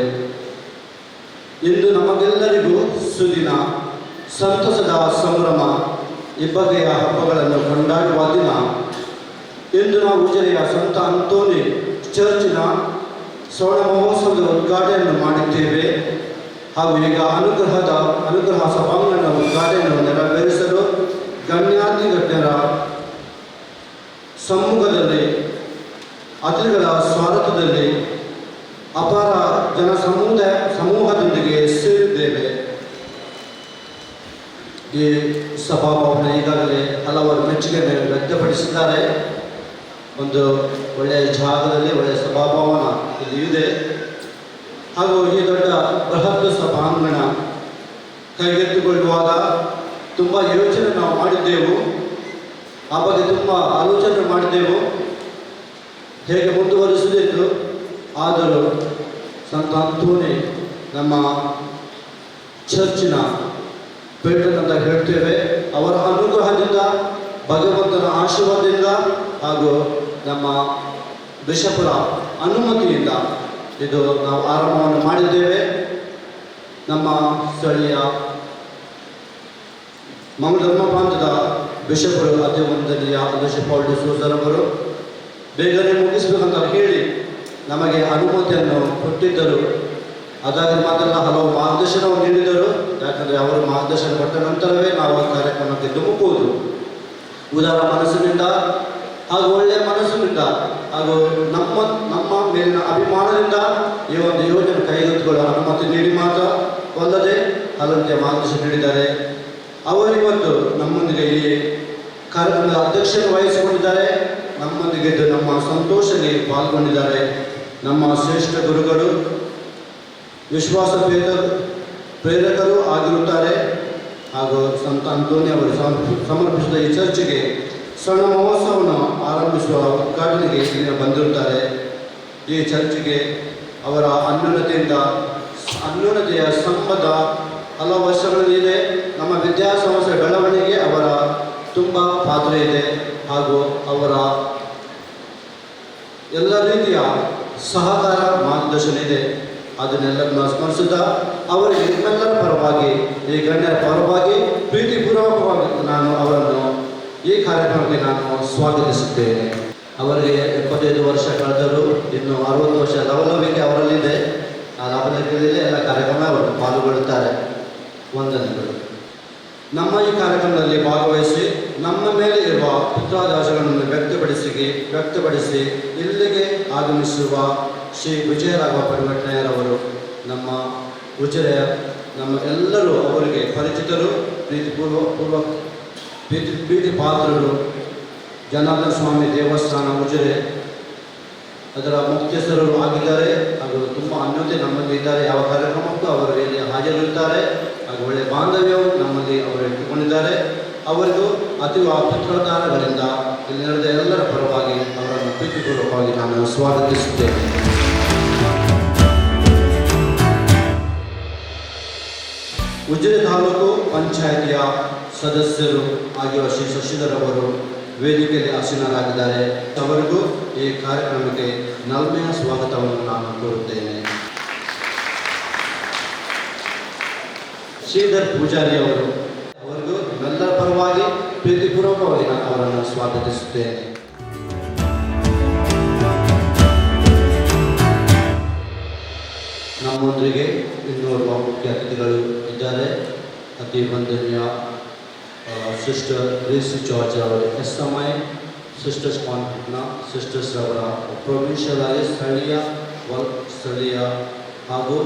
Speaker 3: ಇಂದು ನಮಗೆಲ್ಲರಿಗೂ ಸುದಿನ, ಸಂತಸದ ಸಂಭ್ರಮ, ಇಬ್ಬಗೆಯ ಹಬ್ಬಗಳನ್ನು ಕೊಂಡಾಡುವ ದಿನ. ಇಂದು ನಾವು ಉಜಿರೆಯ ಸಂತ ಅಂತೋನಿ ಚರ್ಚಿನ ಸ್ವರ್ಣ ಮಹೋತ್ಸವದ ಉದ್ಘಾಟನೆಯನ್ನು ಮಾಡಿದ್ದೇವೆ, ಹಾಗೂ ಈಗ ಅನುಗ್ರಹ ಸಭಾಂಗಣ ಉದ್ಘಾಟನೆಯನ್ನು ನೆರವೇರಿಸಲು ಗಣ್ಯಾತಿಗಣ್ಯರ ಸಮ್ಮುಖದಲ್ಲಿ, ಅತಿಥಿಗಳ ಸ್ವಾಗತದಲ್ಲಿ ಅಪಾರ ಸಮೂಹದೊಂದಿಗೆ ಸೇರಿದ್ದೇವೆ. ಈ ಸಭಾಭವನ ಈಗಾಗಲೇ ಹಲವರು ಮೆಚ್ಚುಗೆಯನ್ನು ವ್ಯಕ್ತಪಡಿಸಿದ್ದಾರೆ. ಒಂದು ಒಳ್ಳೆಯ ಜಾಗದಲ್ಲಿ ಒಳ್ಳೆಯ ಸಭಾಭವನ ಇಲ್ಲಿ ಇದೆ, ಹಾಗೂ ಈ ದೊಡ್ಡ ಬೃಹತ್ ಸಭಾಂಗಣ ಕೈಗೆತ್ತಿಕೊಳ್ಳುವಾಗ ತುಂಬ ಯೋಚನೆ ನಾವು ಮಾಡಿದ್ದೆವು, ಆ ಬಗ್ಗೆ ತುಂಬ ಆಲೋಚನೆ ಮಾಡಿದ್ದೆವು, ಹೇಗೆ ಮುಂದುವರಿಸಬೇಕು. ಆದರೂ ಸಂತ ಅಂತೋನಿ ನಮ್ಮ ಚರ್ಚಿನ ಪೇಟ್ರನ್ ಅಂತ ಹೇಳ್ತೇವೆ, ಅವರ ಅನುಗ್ರಹದಿಂದ, ಭಗವಂತನ ಆಶೀರ್ವಾದದಿಂದ, ಹಾಗೂ ನಮ್ಮ ಬಿಷಪರ ಅನುಮತಿಯಿಂದ ಇದು ನಾವು ಆರಂಭವನ್ನು ಮಾಡಿದ್ದೇವೆ. ನಮ್ಮ ಸ್ಥಳೀಯ ಮಂಗಳ ಧರ್ಮ ಪ್ರಾಂತದ ಬಿಷಪರು ಅತಿ ವಂದನೀಯ ಬಿಷಪ್ ಪಾಲ್ ಡಿಸೋಜಾ ಅವರು ಬೇಗನೆ ಮುಗಿಸಬೇಕಂತ ಹೇಳಿ ನಮಗೆ ಅನುಮತಿಯನ್ನು ಕೊಟ್ಟಿದ್ದರು. ಅದಾಗಿ ಮಾತ್ರ ಹಲವು ಮಾರ್ಗದರ್ಶನವನ್ನು ನೀಡಿದರು. ಯಾಕಂದರೆ ಅವರು ಮಾರ್ಗದರ್ಶನ ಕೊಟ್ಟ ನಂತರವೇ ನಾವು ಈ ಕಾರ್ಯಕ್ರಮಕ್ಕೆ ಧುಮುಕುವುದು. ಉದಾರ ಮನಸ್ಸಿನಿಂದ ಹಾಗೂ ಒಳ್ಳೆಯ ಮನಸ್ಸಿನಿಂದ ಹಾಗೂ ನಮ್ಮ ಮೇಲಿನ ಅಭಿಮಾನದಿಂದ ಈ ಒಂದು ಯೋಜನೆ ಕೈಗೆತ್ತಿಕೊಳ್ಳಲು ಅನುಮತಿ ನೀಡಿ ಮಾತ್ರ ಅಲ್ಲದೆ ಹಲವು ಮಾರ್ಗದರ್ಶನ ನೀಡಿದ್ದಾರೆ. ಅವರಿವತ್ತು ನಮ್ಮೊಂದಿಗೆ ಈ ಕಾರ್ಯಕ್ರಮದ ಅಧ್ಯಕ್ಷತೆ ವಹಿಸಿಕೊಂಡಿದ್ದಾರೆ. ನಮ್ಮೊಂದಿಗೆ ನಮ್ಮ ಸಂತೋಷದಲ್ಲಿ ಪಾಲ್ಗೊಂಡಿದ್ದಾರೆ. ನಮ್ಮ ಶ್ರೇಷ್ಠ ಗುರುಗಳು, ವಿಶ್ವಾಸ ಪ್ರೇರಕರು ಆಗಿರುತ್ತಾರೆ. ಹಾಗೂ ಸಂತ ಅಂತೋನಿ ಅವರು ಸಮರ್ಪಿಸಿದ ಈ ಚರ್ಚಿಗೆ ಸ್ವರ್ಣ ಮಹೋತ್ಸವವನ್ನು ಆರಂಭಿಸುವ ಉದ್ಘಾಟನೆಗೆ ಇಲ್ಲಿನ ಬಂದಿರುತ್ತಾರೆ. ಈ ಚರ್ಚಿಗೆ ಅವರ ಅನ್ಯೋನ್ಯತೆಯ ಸಂಬಂಧ ಹಲವು ವರ್ಷಗಳಿದೆ. ನಮ್ಮ ವಿದ್ಯಾಸಂಸ್ಥೆ ಬೆಳವಣಿಗೆ ಅವರ ತುಂಬ ಪಾತ್ರ ಇದೆ, ಹಾಗೂ ಅವರ ಎಲ್ಲ ರೀತಿಯ ಸಹಕಾರ ಮಾರ್ಗದರ್ಶನ ಇದೆ. ಅದನ್ನೆಲ್ಲರನ್ನು ಸ್ಮರಿಸುತ್ತಾ ಅವರಿಗೆ ನಿಮ್ಮೆಲ್ಲರ ಪರವಾಗಿ, ಈ ಗಣ್ಯರ ಪರವಾಗಿ ಪ್ರೀತಿಪೂರ್ವಕವಾಗಿ ನಾನು ಅವರನ್ನು ಈ ಕಾರ್ಯಕ್ರಮಕ್ಕೆ ನಾನು ಸ್ವಾಗತಿಸುತ್ತೇನೆ. ಅವರಿಗೆ 75 ವರ್ಷ ಕಳೆದರೂ ಇನ್ನು 60 ವರ್ಷ ಲವಲವಿಕೆ ಅವರಲ್ಲಿದೆ. ಆ ಲವಲವಿಕೆಯಲ್ಲಿ ಎಲ್ಲ ಕಾರ್ಯಕ್ರಮ ಅವರು ಪಾಲ್ಗೊಳ್ಳುತ್ತಾರೆ. ವಂದನೆಗಳು. ನಮ್ಮ ಈ ಕಾರ್ಯಕ್ರಮದಲ್ಲಿ ಭಾಗವಹಿಸಿ ನಮ್ಮ ಮೇಲೆ ಇರುವ ಪಿತ್ರಾದಾಸಗಳನ್ನು ವ್ಯಕ್ತಪಡಿಸಿ ಇಲ್ಲಿಗೆ ಆಗಮಿಸುವ ಶ್ರೀ ವಿಜಯರಾಘವ ಪಡಿವಣ್ಣಯ್ಯರವರು ನಮ್ಮ ಉಜಿರೆಯ ನಮ್ಮ ಎಲ್ಲರೂ ಅವರಿಗೆ ಪರಿಚಿತರು, ಪ್ರೀತಿ ಪಾತ್ರರು. ಜನಾರ್ದನ ಸ್ವಾಮಿ ದೇವಸ್ಥಾನ ಉಜಿರೆ ಅದರ ಮುಖ್ಯಸ್ಥರು ಆಗಿದ್ದಾರೆ, ಹಾಗೂ ತುಂಬ ಅನ್ಯೋನ್ಯತೆ ನಮ್ಮಲ್ಲಿ ಇದ್ದಾರೆ. ಯಾವ ಕಾರ್ಯಕ್ರಮಕ್ಕೂ ಅವರು ಇಲ್ಲಿ ಹಾಜರಿರುತ್ತಾರೆ, ಹಾಗೂ ಒಳ್ಳೆಯ ಬಾಂಧವ್ಯವು ನಮ್ಮಲ್ಲಿ ಅವರು ಇಟ್ಟುಕೊಂಡಿದ್ದಾರೆ. ಅವರಿಗೂ ಅತಿ ಪಿತೃದಾನಗಳಿಂದ ಇಲ್ಲಿ ನಡೆದ ಎಲ್ಲರ ಪರವಾಗಿ ಅವರನ್ನು ಪ್ರೀತಿಪೂರ್ವಕವಾಗಿ ನಾನು ಸ್ವಾಗತಿಸುತ್ತೇನೆ. ಉಜಿರೆ ತಾಲೂಕು ಪಂಚಾಯಿತಿಯ ಸದಸ್ಯರು ಆಗಿರುವ ಶ್ರೀ ಶಶಿಧರ್ ಅವರು ವೇದಿಕೆಯಲ್ಲಿ ಆಸೀನರಾಗಿದ್ದಾರೆ. ಅವರಿಗೂ ಈ ಕಾರ್ಯಕ್ರಮಕ್ಕೆ ನಲ್ಮೆಯ ಸ್ವಾಗತವನ್ನು ನಾನು ಕೋರುತ್ತೇನೆ. ಶ್ರೀಧರ್ ಪೂಜಾರಿ ಅವರಿಗೂ ನಮ್ಮೆಲ್ಲರ ಪರವಾಗಿ ಪ್ರೀತಿಪೂರ್ವಕವಾಗಿ ನಾನು ಅವರನ್ನು ಸ್ವಾಗತಿಸುತ್ತೇನೆ. ನಮ್ಮ ನಮ್ಮೊಂದಿಗೆ ಇನ್ನೋರ್ವ ಮುಖ್ಯ ಅತಿಥಿಗಳು ಇದ್ದಾರೆ. ಅತಿ ವಂದನೀಯ ಸಿಸ್ಟರ್ ಗ್ರೇಸಿ ಜಾರ್ಜ್ ಅವರು SMI ಸಿಸ್ಟರ್ಸ್ ಕಾನ್ಫರೆನ್ಸ್ನ ಸಿಸ್ಟರ್ಸ್ ಅವರ ಪ್ರೊವಿನ್ಷಿಯಲ್ ಆಗಿ ಸ್ಥಳೀಯ ಹಾಗೂ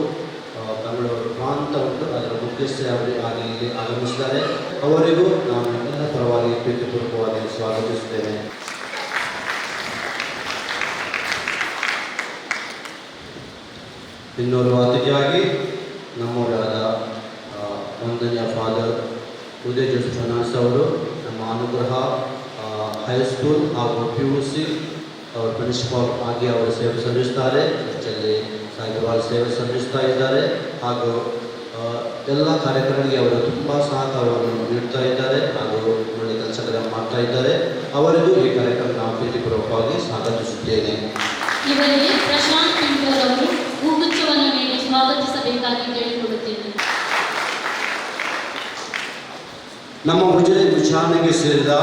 Speaker 3: ಬೆಂಗಳೂರು ಪ್ರಾಂತ ಉಂಟು ಅದರ ಮುಖ್ಯಸ್ಥರಾಗಿ ಆಗಿ ಇಲ್ಲಿ ಆಗಮಿಸಿದ್ದಾರೆ. ಅವರಿಗೂ ನಾನು ಎಲ್ಲ ಪರವಾಗಿ ಪ್ರೀತಿಪೂರ್ವಕವಾಗಿ ಸ್ವಾಗತಿಸುತ್ತೇನೆ. ಇನ್ನೋರ್ವ ಅತಿಥಿಯಾಗಿ ನಮ್ಮವರಾದ ವಂದನೀಯ ಫಾದರ್ ಉದಯ್ ಜೋಸೆಫ್ ಫರ್ನಾಂಡಿಸ್ ಅವರು ನಮ್ಮ ಅನುಗ್ರಹ ಹೈಸ್ಕೂಲ್ ಹಾಗೂ PUC ಅವರು ಪ್ರಿನ್ಸಿಪಾಲ್ ಆಗಿ ಅವರು ಸೇವೆ ಸಲ್ಲಿಸುತ್ತಾರೆ. ಚರ್ಚಲ್ಲಿ ಸಾಯಿಬಾಬಾ ಸೇವೆ ಸಲ್ಲಿಸ್ತಾ ಇದ್ದಾರೆ ಹಾಗೂ ಎಲ್ಲ ಕಾರ್ಯಕ್ರಮಗಳಿಗೆ ಅವರು ತುಂಬ ಸಹಕಾರವನ್ನು ನೀಡ್ತಾ ಇದ್ದಾರೆ ಹಾಗೂ ಒಳ್ಳೆ ಕೆಲಸಗಳನ್ನು ಮಾಡ್ತಾ ಇದ್ದಾರೆ. ಅವರಿಗೂ ಈ ಕಾರ್ಯಕ್ರಮ ನಾವು ಪ್ರೀತಿಪೂರ್ವಕವಾಗಿ ಸ್ವಾಗತಿಸುತ್ತೇನೆ.
Speaker 4: ಇವರಿಗೆ ಪ್ರಶಾಂತ್ ಪಿಂಟೂರ್ ಅವರು ಹೂಗುಚ್ಛವನ್ನು ನೀಡಿ ಸ್ವಾಗತಿಸಬೇಕಾಗಿ ಕೇಳಿಕೊಳ್ಳುತ್ತೇನೆ.
Speaker 3: ನಮ್ಮ ಉಜಿರೆ ವಿಚಾರಣೆಗೆ ಸೇರಿದ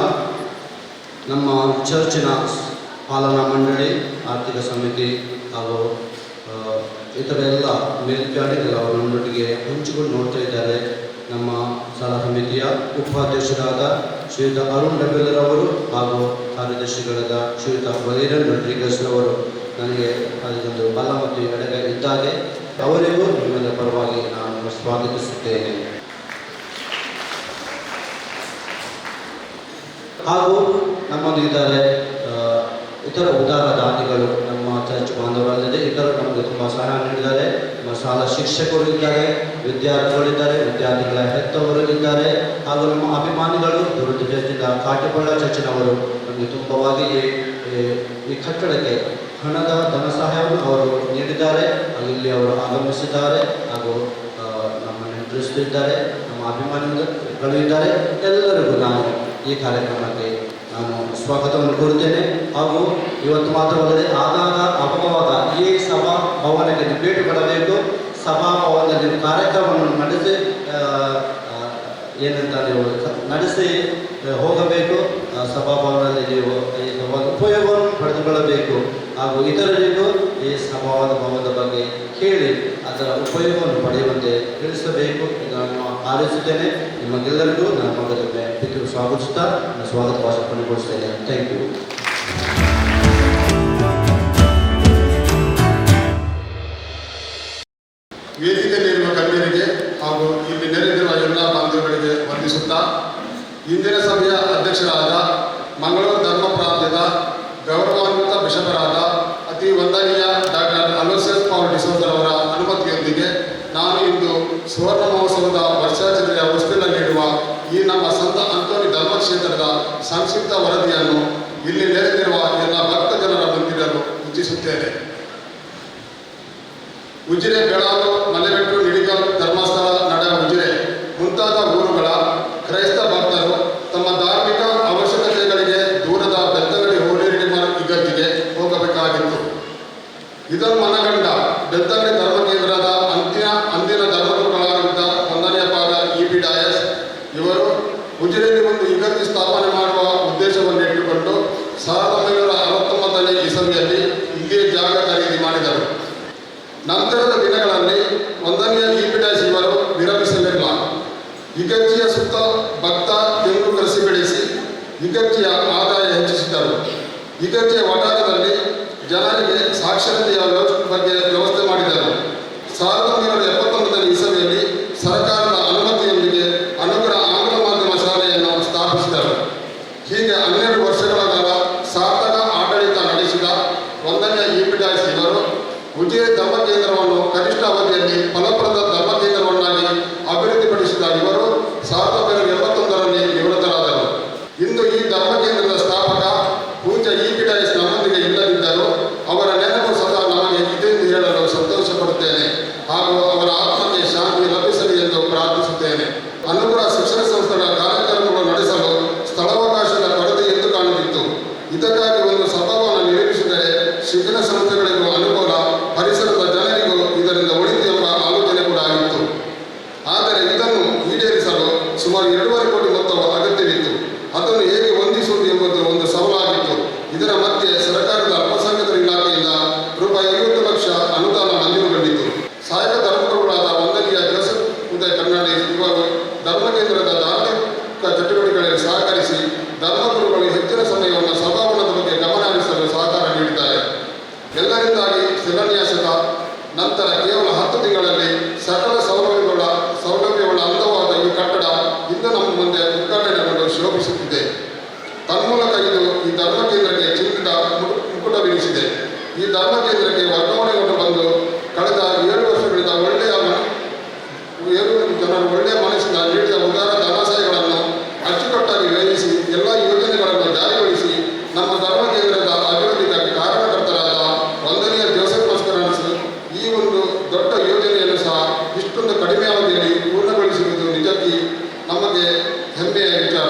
Speaker 3: ನಮ್ಮ ಚರ್ಚಿನ ಪಾಲನಾ ಮಂಡಳಿ, ಆರ್ಥಿಕ ಸಮಿತಿ ಹಾಗೂ ಇತರ ಎಲ್ಲ ಮೇಲ್ವಿಚಾರಕರು ಅವರು ನಮ್ಮೊಟ್ಟಿಗೆ ಹಂಚಿಕೊಂಡು ನೋಡ್ತಾ ಇದ್ದಾರೆ. ನಮ್ಮ ಸಲಹಾ ಸಮಿತಿಯ ಉಪಾಧ್ಯಕ್ಷರಾದ ಶ್ರೀಯುತ ಅರುಣ್ ಡಬೆಲ್ಲರವರು ಹಾಗೂ ಕಾರ್ಯದರ್ಶಿಗಳಾದ ಶ್ರೀಯುತ ವಲೀರನ್ ರೊಡ್ರಿಗಸ್ ರವರು ನನಗೆ ಅದೊಂದು ಬಲ ಮತ್ತು ಎಡಗೈ ಇದ್ದಾರೆ. ಅವರಿಗೂ ನಿಮ್ಮೆಲ್ಲ ಪರವಾಗಿ ನಾನು ಸ್ವಾಗತಿಸುತ್ತೇನೆ. ಹಾಗೂ ನಮ್ಮೊಂದಿದ್ದಾರೆ ಇತರ ಉದಾರ ದಾನಿಗಳು, ನಮ್ಮ ಚರ್ಚ್ ಬಾಂಧವರಲ್ಲದೆ ಇತರರು ನಮಗೆ ತುಂಬ ಸಹಾಯ ನೀಡಿದ್ದಾರೆ. ನಮ್ಮ ಶಾಲಾ ಶಿಕ್ಷಕರು ಇದ್ದಾರೆ, ವಿದ್ಯಾರ್ಥಿಗಳಿದ್ದಾರೆ, ವಿದ್ಯಾರ್ಥಿಗಳ ಹೆತ್ತವರು ಇದ್ದಾರೆ ಹಾಗೂ ನಮ್ಮ ಅಭಿಮಾನಿಗಳು ದುರ್ಗ ಚರ್ಚಿನ ಕಾಟಿಪಳ್ಳ ಚರ್ಚಿನವರು ನಮಗೆ ತುಂಬವಾಗಿ ಈ ಕಟ್ಟಡಕ್ಕೆ ಹಣದ ಧನ ಸಹಾಯವನ್ನು ಅವರು ನೀಡಿದ್ದಾರೆ. ಇಲ್ಲಿ ಅವರು ಆಗಮಿಸಿದ್ದಾರೆ ಹಾಗೂ ನಮ್ಮನ್ನು ಎದುರಿಸುತ್ತಿದ್ದಾರೆ. ನಮ್ಮ ಅಭಿಮಾನಿಗಳು ಇದ್ದಾರೆ. ಎಲ್ಲರಿಗೂ ನಾನು ಈ ಕಾರ್ಯಕ್ರಮಕ್ಕೆ ನಾನು ಸ್ವಾಗತವನ್ನು ಕೋರುತ್ತೇನೆ. ಹಾಗೂ ಇವತ್ತು ಮಾತ್ರವಲ್ಲದೆ ಆಗಾಗ ಅಪವಾದ ಈ ಸಭಾ ಭವನಕ್ಕೆ ಭೇಟಿ ಕೊಡಬೇಕು. ಸಭಾ ಭವನದಲ್ಲಿ ಕಾರ್ಯಕ್ರಮವನ್ನು ನಡೆಸಿ ಏನಂತ ನೀವು ನಡೆಸಿ ಹೋಗಬೇಕು. ಸಭಾಭವನದಲ್ಲಿ ನೀವು ಈ ಉಪಯೋಗವನ್ನು ಪಡೆದುಕೊಳ್ಳಬೇಕು ಹಾಗೂ ಇತರರಿಗೂ ಈ ಸಭಾಭವನದ ಬಗ್ಗೆ ಕೇಳಿ ಅದರ ಉಪಯೋಗವನ್ನು ಪಡೆಯುವಂತೆ ತಿಳಿಸಬೇಕು. ಇದನ್ನು ಆರಿಸುತ್ತೇನೆ. ನಿಮಗೆಲ್ಲರಿಗೂ ನನ್ನ ಮಗದೊಮ್ಮೆ ಪ್ರೀತಿ ಸ್ವಾಗತಿಸುತ್ತಾ ನನ್ನ ಸ್ವಾಗತ ಭಾಷೆ ಕೊನೆಗೊಳಿಸ್ತೇನೆ. Thank you.
Speaker 5: ವೇದಿಕೆಯಲ್ಲಿರುವ ಗಣ್ಯರಿಗೆ ಹಾಗೂ ಇಲ್ಲಿ ನೆರೆದಿರುವ ಎಲ್ಲ ಬಾಂಧವಗಳಿಗೆ ವಂದಿಸುತ್ತಾ, ಇಂದಿನ ಸಭೆಯ ಅಧ್ಯಕ್ಷರಾದ ಮಂಗಳೂರು ಧರ್ಮ ಪ್ರಾಂತ್ಯದ ಗೌರವಾನ್ವಿತ ಬಿಷಪರಾದ ಅತಿ ವಂದನೀಯ ಡಾಕ್ಟರ್ ಅಲೋಸಿಯಸ್ ಪೌಲ್ ಡಿಸೋಜ ಅವರ ಅನುಮತಿಯೊಂದಿಗೆ ನಾನು ಇಂದು ಸುವರ್ಣ ಮಹೋತ್ಸವದ ವರ್ಷಾಚರಣೆಯ ಹೊಸ್ತಿಲ ನೀಡುವ ಈ ನಮ್ಮ ಸಂತ ಅಂತೋನಿ ಧರ್ಮಕ್ಷೇತ್ರದ ಸಂಕ್ಷಿಪ್ತ ವರದಿಯನ್ನು ಇಲ್ಲಿ ನೆರೆದಿರುವ ಎಲ್ಲ ಭಕ್ತ ಜನರ ಮುಂದಿಡಲು ಇಚ್ಛಿಸುತ್ತೇನೆ. ಉಜಿರೆ, ಬೆಳಾಲು, ಮಲೆಬೆಟ್ಟು, ನಿಡಿಗಲ್, ಧರ್ಮಸ್ಥಳ, ನಡ, ಉಜಿರೆ ಮುಂತಾದ ಊರುಗಳ ಕ್ರೈಸ್ತ ಭಕ್ತರು ತಮ್ಮ ಧಾರ್ಮಿಕ ಅವಶ್ಯಕತೆಗಳಿಗೆ ದೂರದ ಬೆತ್ತಂಗಡಿ ಹೋಲಿ ರಿಡೀಮರ್ ಇಗರ್ಜಿಗೆ ಹೋಗಬೇಕಾಗಿತ್ತು. ಇದನ್ನು ಮನಗಂಡ ಬೆತ್ತಂಗಡಿ ಧರ್ಮ ಕೇಂದ್ರದ ಅಂದಿನ ಧರ್ಮಗುರುಗಳಾಗಿದ್ದ ವಂದನೀಯ ಫಾದರ್ E.P. ಡಯಸ್ ಇವರು ಉಜಿರೆಯಲ್ಲಿ ಒಂದು ಇಗರ್ಜಿ ಸ್ಥಾಪನೆ ಮಾಡುವ ಉದ್ದೇಶವನ್ನು ಇಟ್ಟುಕೊಂಡು 1969ನೇ ಇಸವಿಯಲ್ಲಿ ಇಲ್ಲಿಯೇ ಜಾಗ ಖರೀದಿ ಮಾಡಿದರು. ನಂತರದ ದಿನಗಳಲ್ಲಿ ವಂದನೀಯ E.P. ಡಯಸ್ ಇವರು ವಿರಮಿಸಲಿಲ್ಲ. ಇಗರ್ಜಿಯ ಸುತ್ತ ಭತ್ತ, ತೆಂಗು ಕೃಷಿ ಬೆಳೆಸಿ ಇಗರ್ಜಿಯ ಆದಾಯ ಹೆಚ್ಚಿಸಿದರು. ಇಗರ್ಜಿಯ ವಠಾರದಲ್ಲಿ ಜನರಿಗೆ ಸಾಕ್ಷರತೆಯ ಬಗ್ಗೆ ವ್ಯವಸ್ಥೆ ಮಾಡಿದರು. 1979ನೇ ಇಸವಿಯಲ್ಲಿ ಸರ್ಕಾರದ ಅನುಮತಿಯೊಂದಿಗೆ ಅನುಗ್ರಹ ಆಂಗ್ಲ ಮಾಧ್ಯಮ ಶಾಲೆಯನ್ನು ಸ್ಥಾಪಿಸಿದರು. ಹೀಗೆ 12 ವರ್ಷಗಳ ಕಾಲ ಸಾರ್ಥಕ ಆಡಳಿತ ನಡೆಸಿದ ವಂದನೀಯ E.P. ಡಯಸ್ ಇವರು ಉಜಿರೆ ಧರ್ಮ ಕೇಂದ್ರವನ್ನು ಕನಿಷ್ಠ ಅವಧಿಯಲ್ಲಿ ಫಲಪ್ರದ ಧರ್ಮ ಕೇಂದ್ರವನ್ನಾಗಿ ಅಭಿವೃದ್ಧಿಪಡಿಸಿದ ಇವರು 1981ರಲ್ಲಿ ನಿವೃತ್ತರಾದರು. ಇಂದು ಈ ಧರ್ಮ ಕೇಂದ್ರದ ಸ್ಥಾಪಕ ಪೂಜ್ಯ E.P. ಡಯಸ್ ನಮ್ಮೊಂದಿಗೆ ಉದ್ಘಾಟನೆಗೊಂಡು ಶೋಭಿಸುತ್ತಿದೆ. ತನ್ಮೂಲಕ ಇದು ಈ ಧರ್ಮ ಕೇಂದ್ರಕ್ಕೆ ಚಿನ್ನದ ಮುಕುಟವೆನಿಸಿದೆ. ಈ ಧರ್ಮ ಕೇಂದ್ರಕ್ಕೆ ವರ್ಗಾವಣೆಗೊಂಡು ಬಂದು ಕಳೆದ 7 ವರ್ಷಗಳಿಂದ ಜನರು ಒಳ್ಳೆಯ ಮನಸ್ಸಿನ ನೀಡಿದ ಉದಾರ ಧನಾಶಯಗಳನ್ನು ಅಚ್ಚುಕಟ್ಟಾಗಿ ವ್ಯಯಿಸಿ ಎಲ್ಲ ಯೋಜನೆಗಳನ್ನು ಜಾರಿಗೊಳಿಸಿ ನಮ್ಮ ಧರ್ಮ ಕೇಂದ್ರದ ಅಭಿವೃದ್ಧಿಗಾಗಿ ಕಾರಣಕರ್ತರಾದ ವಂದನೀಯ ಜೋಸೆಫ್ ಮಸ್ಕರನ್ಸ್ ಈ ಒಂದು ದೊಡ್ಡ ಯೋಜನೆಯನ್ನು ಸಹ ಇಷ್ಟೊಂದು ಕಡಿಮೆ ಅವಧಿಯಲ್ಲಿ ಪೂರ್ಣಗೊಳಿಸಿರುವುದು ನಿಜಕ್ಕೂ ನಮಗೆ ಹೆಮ್ಮೆಯ ವಿಚಾರ.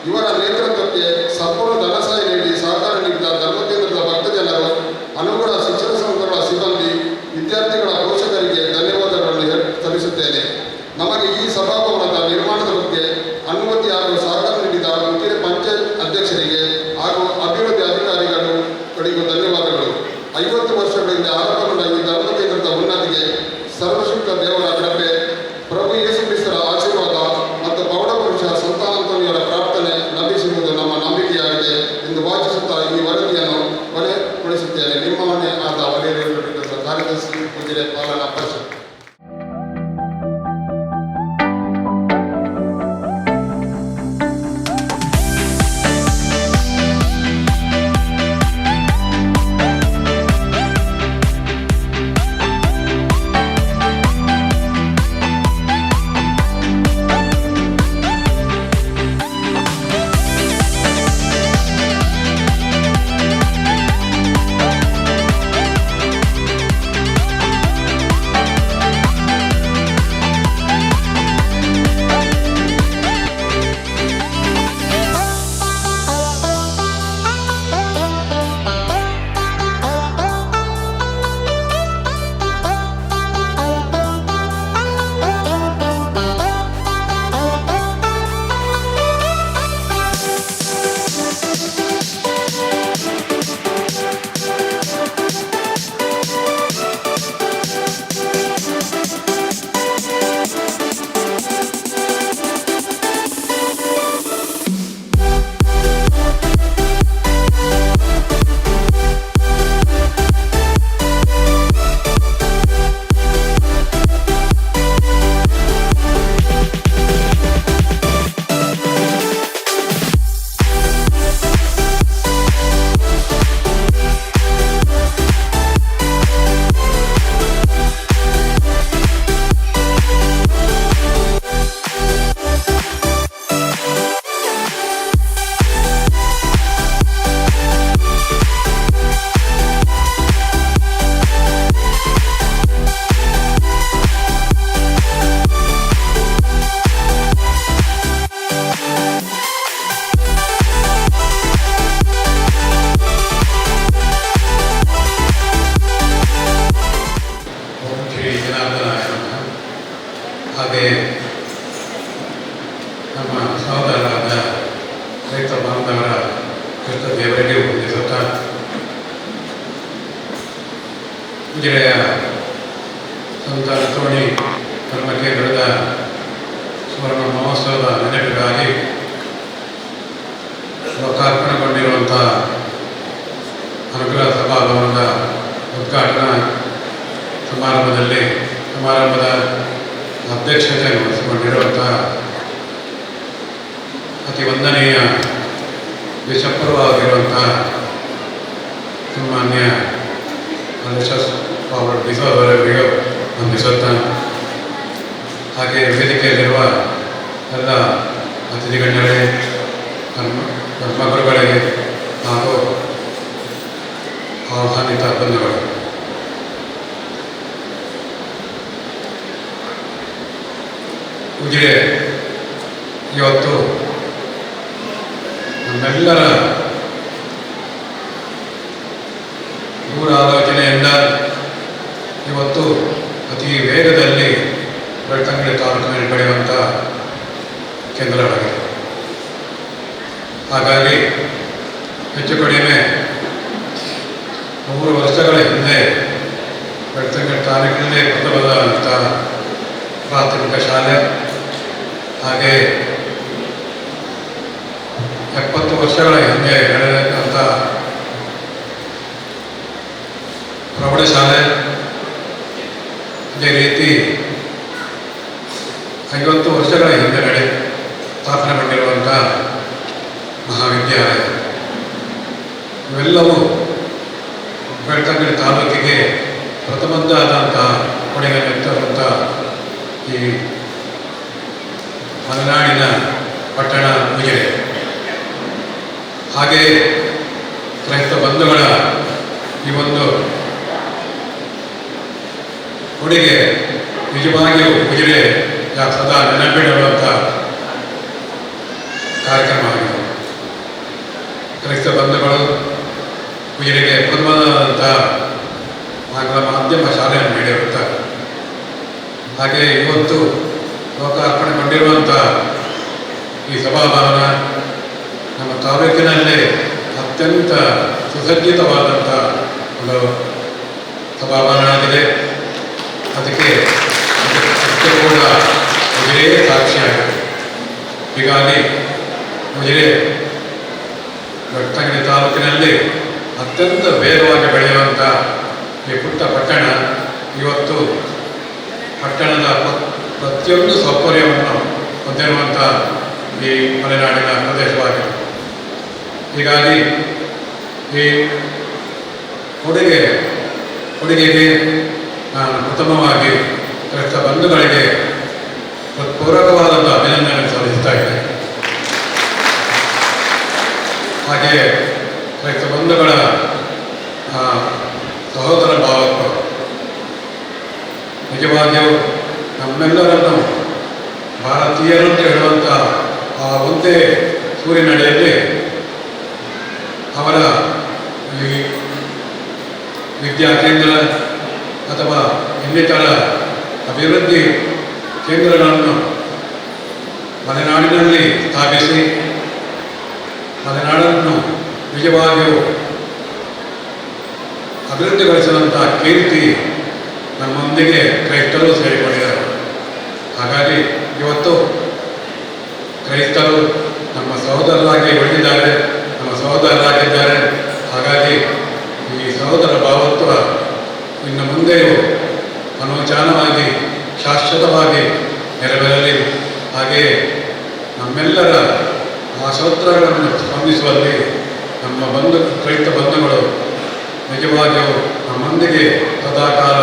Speaker 5: ಇವರ ನೇತೃತ್ವಕ್ಕೆ ಸಂಪೂರ್ಣ ಧನಸಹಾಯ ನೀಡಿ ಸಹಕಾರ ನೀಡಿದ ಧರ್ಮ ಕೇಂದ್ರದ ಭಕ್ತ ಜನರು, ಅನುಗುಣ ಶಿಕ್ಷಣ ಸಂಸ್ಥೆಗಳ ಸಿಬ್ಬಂದಿ, ವಿದ್ಯಾರ್ಥಿಗಳ ಪೋಷಕರಿಗೆ ಧನ್ಯವಾದಗಳನ್ನು ಸಲ್ಲಿಸುತ್ತೇನೆ. ನಮಗೆ ಈ ಸಭಾಭವನದ ನಿರ್ಮಾಣದ ಬಗ್ಗೆ ಅನುಮತಿ ಹಾಗೂ ಸಹಕಾರ ನೀಡಿದ ಉಜಿರೆ ಪಂಚಾಯತ್ ಅಧ್ಯಕ್ಷರಿಗೆ ಹಾಗೂ ಅಭಿವೃದ್ಧಿ ಅಧಿಕಾರಿಗಳಿಗೂ ಧನ್ಯವಾದಗಳು. 50 ವರ್ಷಗಳಿಂದ ಆರಂಭಗೊಂಡ ಈ ಧರ್ಮ ಕೇಂದ್ರದ ಉನ್ನತಿಗೆ ಸರ್ವಶಕ್ತ ದೇವರ ಕೃಪೆ, ಪ್ರಭು ಯೇಸು ಕ್ರಿಸ್ತರ ಆಶೀರ್ವಾದ ಮತ್ತು ಪೌಢಪುರುಷ ಸಂತ ಅಂತೋನಿಯವರ ಪ್ರಾರ್ಥನೆ ಲಭಿಸಿರುವುದು ನಮ್ಮ ನಂಬಿಕೆಯಾಗಿದೆ ಎಂದು ವಾಚಿಸುತ್ತಾ ಈ ವರದಿಯನ್ನು ಕೊನೆಗೊಳಿಸುತ್ತೇನೆ. ನಿಮ್ಮವನ್ನೇ ಆದ ವಲಯ ಕಾರ್ಯದರ್ಶಿ ಉಜಿರೆ ಪಾಲನಾ ಪರಿಷತ್.
Speaker 6: ಹಾಗೆ ನಮ್ಮ ಸಹೋದರರಾದ ರೈತ ಬಾಂಧವರ ಕೃತಜ್ಞತೆಯವರಿಗೆ ವಂದಿಸುತ್ತಾ ಉಜಿರೆಯ ಸಂತ ಅಂತೋಣಿ ಧರ್ಮ ಕೇಂದ್ರದ ಸುವರ್ಣ ಮಹೋತ್ಸವದ ನೆನಪಿಗಾಗಿ ಲೋಕಾರ್ಪಣೆಗೊಂಡಿರುವಂಥ ಅನುಗ್ರಹ ಸಭಾಭವನದ ಉದ್ಘಾಟನಾ ಸಮಾರಂಭದ ಅಧ್ಯಕ್ಷತೆಯನ್ನು ವಹಿಸಿಕೊಂಡಿರುವಂಥ ಅತಿ ವಂದನೀಯ ಬಿಷಪ್ಪರು ಆಗಿರುವಂಥ ಸನ್ಮಾನ್ಯ ಅಲೋಷಸ್ ಪವರ್ ಡಿಸೋವರವರಿಗೂ ವಂದಿಸುತ್ತಾ, ಹಾಗೆ ವೇದಿಕೆಯಲ್ಲಿರುವ ಎಲ್ಲ ಅತಿಥಿ ಗಣ್ಯರೇ, ಧರ್ಮಗುರುಗಳಿಗೆ ಹಾಗೂ ಆಹ್ವಾನಿತ ಬಂಧುಗಳು, ಉಜಿರೆ ಇವತ್ತು ನಮ್ಮೆಲ್ಲರ ದೂರ ಆಲೋಚನೆಯಿಂದ ಇವತ್ತು ಅತಿ ವೇಗದಲ್ಲಿ ಬೆಳ್ತಂಗಡಿ ತಾಲೂಕಿನಲ್ಲಿ ಬೆಳೆಯುವಂಥ ಕೇಂದ್ರವಾಗಿದೆ. ಹಾಗಾಗಿ ಹೆಚ್ಚು ಕಡಿಮೆ 3 ವರ್ಷಗಳ ಹಿಂದೆ ಬೆಳ್ತಂಗಡಿ ತಾಲೂಕಿನಲ್ಲೇ ಪ್ರಥಮವಾದಂಥ ಪ್ರಾಥಮಿಕ ಶಾಲೆ, ಹಾಗೆ 70 ವರ್ಷಗಳ ಹಿಂದೆ ನಡೆದಂಥ ಪ್ರೌಢಶಾಲೆ, ಅದೇ ರೀತಿ 50 ವರ್ಷಗಳ ಹಿಂದೆ ಸ್ಥಾಪನೆಗೊಂಡಿರುವಂಥ ಮಹಾವಿದ್ಯಾಲಯ ಇವೆಲ್ಲವೂ ಬೆಳ್ತಂಗಡಿ ತಾಲೂಕಿಗೆ ಪ್ರಥಮದ್ದಾದಂತಹ ಕೊಡುಗೆ ನೀಡುವಂಥ ಈ ಮಲೆನಾಡಿನ ಪಟ್ಟಣ ಉಜಿರೆ. ಹಾಗೆಯೇ ಕ್ರೈಸ್ತ ಬಂಧುಗಳ ಈ ಒಂದು ಕೊಡುಗೆ ನಿಜವಾಗಿಯೂ ಉಜಿರೆ ಸದಾ ನೆನಪಿಡುವಂಥ ಕಾರ್ಯಕ್ರಮವಾಗಿದೆ. ಕ್ರೈಸ್ತ ಬಂಧುಗಳು ಉಜಿರೆಗೆ ಪ್ರಥಮವಾದಂಥ ಆಂಗ್ಲ ಮಾಧ್ಯಮ ಶಾಲೆಯನ್ನು ನೀಡಿರುತ್ತಾರೆ. ಹಾಗೆ ಇವತ್ತು ಲೋಕಾರ್ಪಣೆಗೊಂಡಿರುವಂಥ ಈ ಸಭಾಭವನ ನಮ್ಮ ತಾಲೂಕಿನಲ್ಲೇ ಅತ್ಯಂತ ಸುಸಜ್ಜಿತವಾದಂಥ ಒಂದು ಸಭಾಭವನ ಆಗಿದೆ. ಅದಕ್ಕೆ ಕೂಡ ಉಜಿರೆ ಸಾಕ್ಷಿಯಾಗಿದೆ. ಹೀಗಾಗಿ ಉಜಿರೆ ಬೆಳ್ತಂಗಡಿ ತಾಲೂಕಿನಲ್ಲಿ ಅತ್ಯಂತ ವೇಗವಾಗಿ ಬೆಳೆಯುವಂಥ ಈ ಪುಟ್ಟ ಪಟ್ಟಣ ಇವತ್ತು ಪಟ್ಟಣದ ಪ್ರತಿಯೊಂದು ಸೌಕರ್ಯವನ್ನು ಹೊಂದಿರುವಂಥ ಈ ಮಲೆನಾಡಿನ ಪ್ರದೇಶವಾಗಿದೆ. ಹೀಗಾಗಿ ಈ ಕೊಡುಗೆಗೆ ನಾನು ಪ್ರಥಮವಾಗಿ ಕ್ರೈಸ್ತ ಬಂಧುಗಳಿಗೆ ಪೂರಕವಾದಂಥ ಅಭಿನಂದನೆ ಸಲ್ಲಿಸ್ತಾ ಇದ್ದೇನೆ. ಹಾಗೆಯೇ ಕ್ರೈಸ್ತ ಬಂಧುಗಳ ಸಹೋದರ ಭಾವತ್ವ ನಿಜವಾಗಿಯೂ ನಮ್ಮೆಲ್ಲರನ್ನು ಭಾರತೀಯರಂತ ಹೇಳುವಂಥ ಆ ಒಂದೇ ಸೂರಿನಡಿಯಲ್ಲಿ ಅವರ ಈ ವಿದ್ಯಾ ಕೇಂದ್ರ ಅಥವಾ ಇನ್ನಿತರ ಅಭಿವೃದ್ಧಿ ಕೇಂದ್ರಗಳನ್ನು ಮಲೆನಾಡಿನಲ್ಲಿ ಸ್ಥಾಪಿಸಿ ಮಲೆನಾಡನ್ನು ನಿಜವಾಗಿಯೂ ಅಭಿವೃದ್ಧಿಗೊಳಿಸಿದಂಥ ಕೀರ್ತಿ ನಮ್ಮೊಂದಿಗೆ ಕ್ರೈಸ್ತರು ಸೇರಿಕೊಂಡಿದ್ದಾರೆ. ಹಾಗಾಗಿ ಇವತ್ತು ಕ್ರೈಸ್ತರು ನಮ್ಮ ಸಹೋದರರಾಗಿ ಉಳಿದಿದ್ದಾರೆ, ನಮ್ಮ ಸಹೋದರರಾಗಿದ್ದಾರೆ. ಹಾಗಾಗಿ ಈ ಸಹೋದರ ಭಾವತ್ವ ಇನ್ನು ಮುಂದೆಯೂ ಅನವಚಾನವಾಗಿ ಶಾಶ್ವತವಾಗಿ ನೆರವೇರಲಿ. ಹಾಗೆಯೇ ನಮ್ಮೆಲ್ಲರ ಆಶೋತ್ತರಗಳನ್ನು ಸ್ಪಂದಿಸುವಲ್ಲಿ ನಮ್ಮ ಕ್ರೈಸ್ತ ಬಂಧುಗಳು ನಿಜವಾಗಿಯೂ ನಮ್ಮೊಂದಿಗೆ ಸದಾಕಾಲ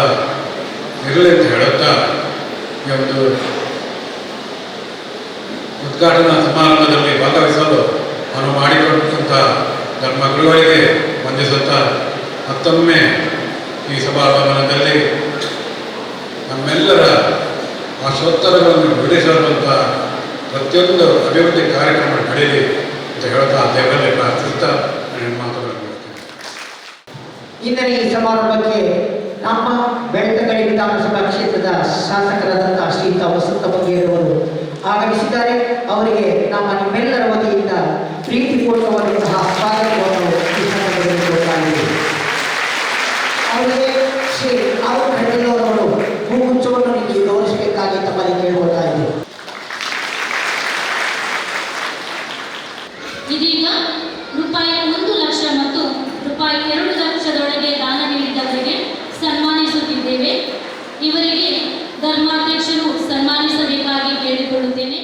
Speaker 6: ಇರಲಿ ಅಂತ ಹೇಳುತ್ತಾ ಈ ಒಂದು ಉದ್ಘಾಟನಾ ಸಮಾರಂಭದಲ್ಲಿ ಭಾಗವಹಿಸಲು ನಾನು ಮಾಡಿಕೊಟ್ಟಂಥ ಧರ್ಮಗುರುಗಳಿಗೆ ವಂದಿಸುತ್ತಾ ಮತ್ತೊಮ್ಮೆ ಈ ಸಭಾಭವನದಲ್ಲಿ ನಮ್ಮೆಲ್ಲರ ಆಶೋತ್ತರಗಳನ್ನು ಬಿಡಿಸಿರುವಂಥ ಪ್ರತಿಯೊಂದು ಅಭಿವೃದ್ಧಿ ಕಾರ್ಯಕ್ರಮ ನಡೆಯಲಿ ಅಂತ ಹೇಳ್ತಾ ದೇವರಲ್ಲಿ ಪ್ರಾರ್ಥಿಸ್ತಾ ನನ್ನ ಮಾತುಗಳನ್ನು
Speaker 7: ಇಂದಿನ ಈ ಸಮಾರಂಭಕ್ಕೆ ನಮ್ಮ ಬೆಳ್ತಂಗಡಿ ವಿಧಾನಸಭಾ ಕ್ಷೇತ್ರದ ಶಾಸಕರಾದಂತಹ ಶ್ರೀಯುತ ವಸಂತ ಬಗೆಯವರು ಆಗಮಿಸಿದ್ದಾರೆ. ಅವರಿಗೆ ನಮ್ಮ ನಿಮ್ಮೆಲ್ಲರ ವತಿಯಿಂದ ಪ್ರೀತಿಪೂರ್ವಕವಾದಂತಹ ಸ್ವಾಗತವನ್ನು ಈ ಸಂದರ್ಭದಲ್ಲಿ ಕೊಡ್ತಾ ಇದ್ದೀವಿ. ಅವರಿಗೆ ಶ್ರೀ ಅರುಣ್ ಹೆಡ್ಡಿಯವರು ಹೂಗುಚ್ಛವನ್ನು ನೀಡಿ ಗೌರವಿಸಬೇಕಾಗಿ ತಮ್ಮಲ್ಲಿ ಕೇಳಿಕೊಳ್ತಾ ಇದ್ದೀವಿ.
Speaker 4: ಇದೀಗ ರೂಪಾಯಿ 1 ಲಕ್ಷ ಮತ್ತು ರೂಪಾಯಿ 2 ಲಕ್ಷದೊಳಗೆ ದಾನ ನೀಡಿದವರಿಗೆ ಸನ್ಮಾನಿಸುತ್ತಿದ್ದೇವೆ. ಇವರಿಗೆ ಧರ್ಮಾಧ್ಯಕ್ಷರು ಸನ್ಮಾನಿಸಬೇಕಾಗಿ ಕೇಳಿಕೊಳ್ಳುತ್ತೇನೆ.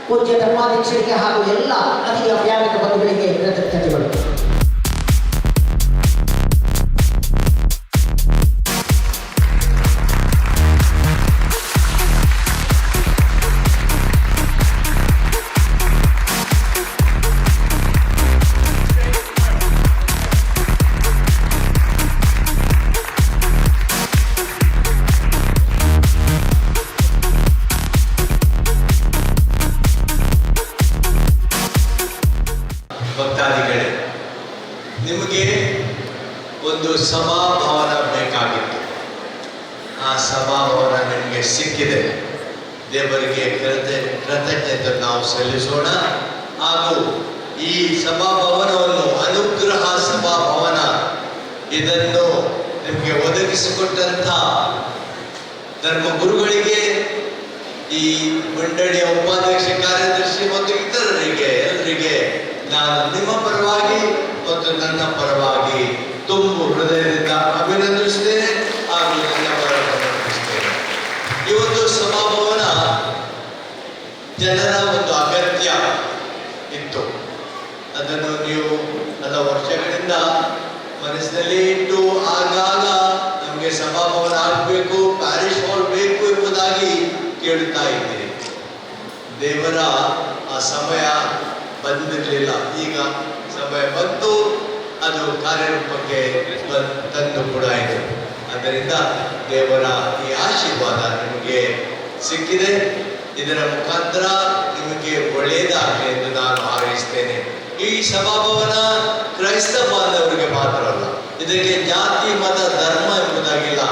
Speaker 7: ಪೂಜ್ಯ ಧರ್ಮಾಧ್ಯಕ್ಷರಿಗೆ ಹಾಗೂ ಎಲ್ಲ ಅತಿಥಿ ಅಭ್ಯಾಗತ ಬಂಧುಗಳಿಗೆ ಕೃತಜ್ಞತೆಗಳು.
Speaker 2: ಭಕ್ತಾದಿಗಳೇ, ನಿಮಗೆ ಒಂದು ಸಭಾಭವನ ಬೇಕಾಗಿತ್ತು. ಆ ಸಭಾಭವನ ನಿಮಗೆ ಸಿಕ್ಕಿದೆ. ದೇವರಿಗೆ ಕೃತಜ್ಞತೆ ನಾವು ಸಲ್ಲಿಸೋಣ. ಹಾಗೂ ಈ ಸಭಾಭವನವನ್ನು ಅನುಗ್ರಹ ಸಭಾಭವನ ಇದನ್ನು ನಿಮಗೆ ಒದಗಿಸಿಕೊಟ್ಟಂಥ ಧರ್ಮಗುರುಗಳಿಗೆ, ಈ ಮಂಡಳಿಯ ಉಪಾಧ್ಯಕ್ಷ, ಕಾರ್ಯದರ್ಶಿ ಮತ್ತು ಇತರರಿಗೆ ಎಲ್ಲರಿಗೆ ನಾನು ನಿಮ್ಮ ಪರವಾಗಿ ಮತ್ತು ನನ್ನ ಪರವಾಗಿ ತುಂಬು ಹೃದಯದಿಂದ ಅಭಿನಂದಿಸುತ್ತೇನೆ ಹಾಗೂ ಸಮರ್ಪಿಸುತ್ತೇನೆ. ಈ ಒಂದು ಸಭಾಭವನ ಜನರ ಒಂದು ಅಗತ್ಯ ಇತ್ತು. ಅದನ್ನು ನೀವು ಹಲವು ವರ್ಷಗಳಿಂದ ಮನಸ್ಸಿನಲ್ಲಿ ಇಟ್ಟು ಆಗಾಗ ನಮಗೆ ಸಭಾಭವನ ಆಗಬೇಕು, ಪ್ಯಾರಿಶ್ ಹಾಲ್ ಬೇಕು ಎಂಬುದಾಗಿ ಕೇಳುತ್ತಾ ಇದ್ದೀರಿ. ದೇವರ ಆ ಸಮಯ ಬಂದಿರಲಿಲ್ಲ. ಈಗ ಸಮಯ ಬಂತು, ಅದು ಕಾರ್ಯರೂಪಕ್ಕೆ ತಂದು ಕೂಡ ಆಯಿತು. ಆದ್ದರಿಂದ ದೇವರ ಈ ಆಶೀರ್ವಾದ ನಿಮಗೆ ಸಿಕ್ಕಿದೆ. ಇದರ ಮುಖಾಂತರ ನಿಮಗೆ ಒಳ್ಳೆಯದಾಗಲಿ ಎಂದು ನಾನು ಹಾರೈಸ್ತೇನೆ. ಈ ಸಭಾಭವನ ಕ್ರೈಸ್ತ ಬಾಂಧವರಿಗೆ ಮಾತ್ರ ಅಲ್ಲ, ಇದಕ್ಕೆ ಜಾತಿ, ಮತ, ಧರ್ಮ ಎಂಬುದಾಗಿಲ್ಲ.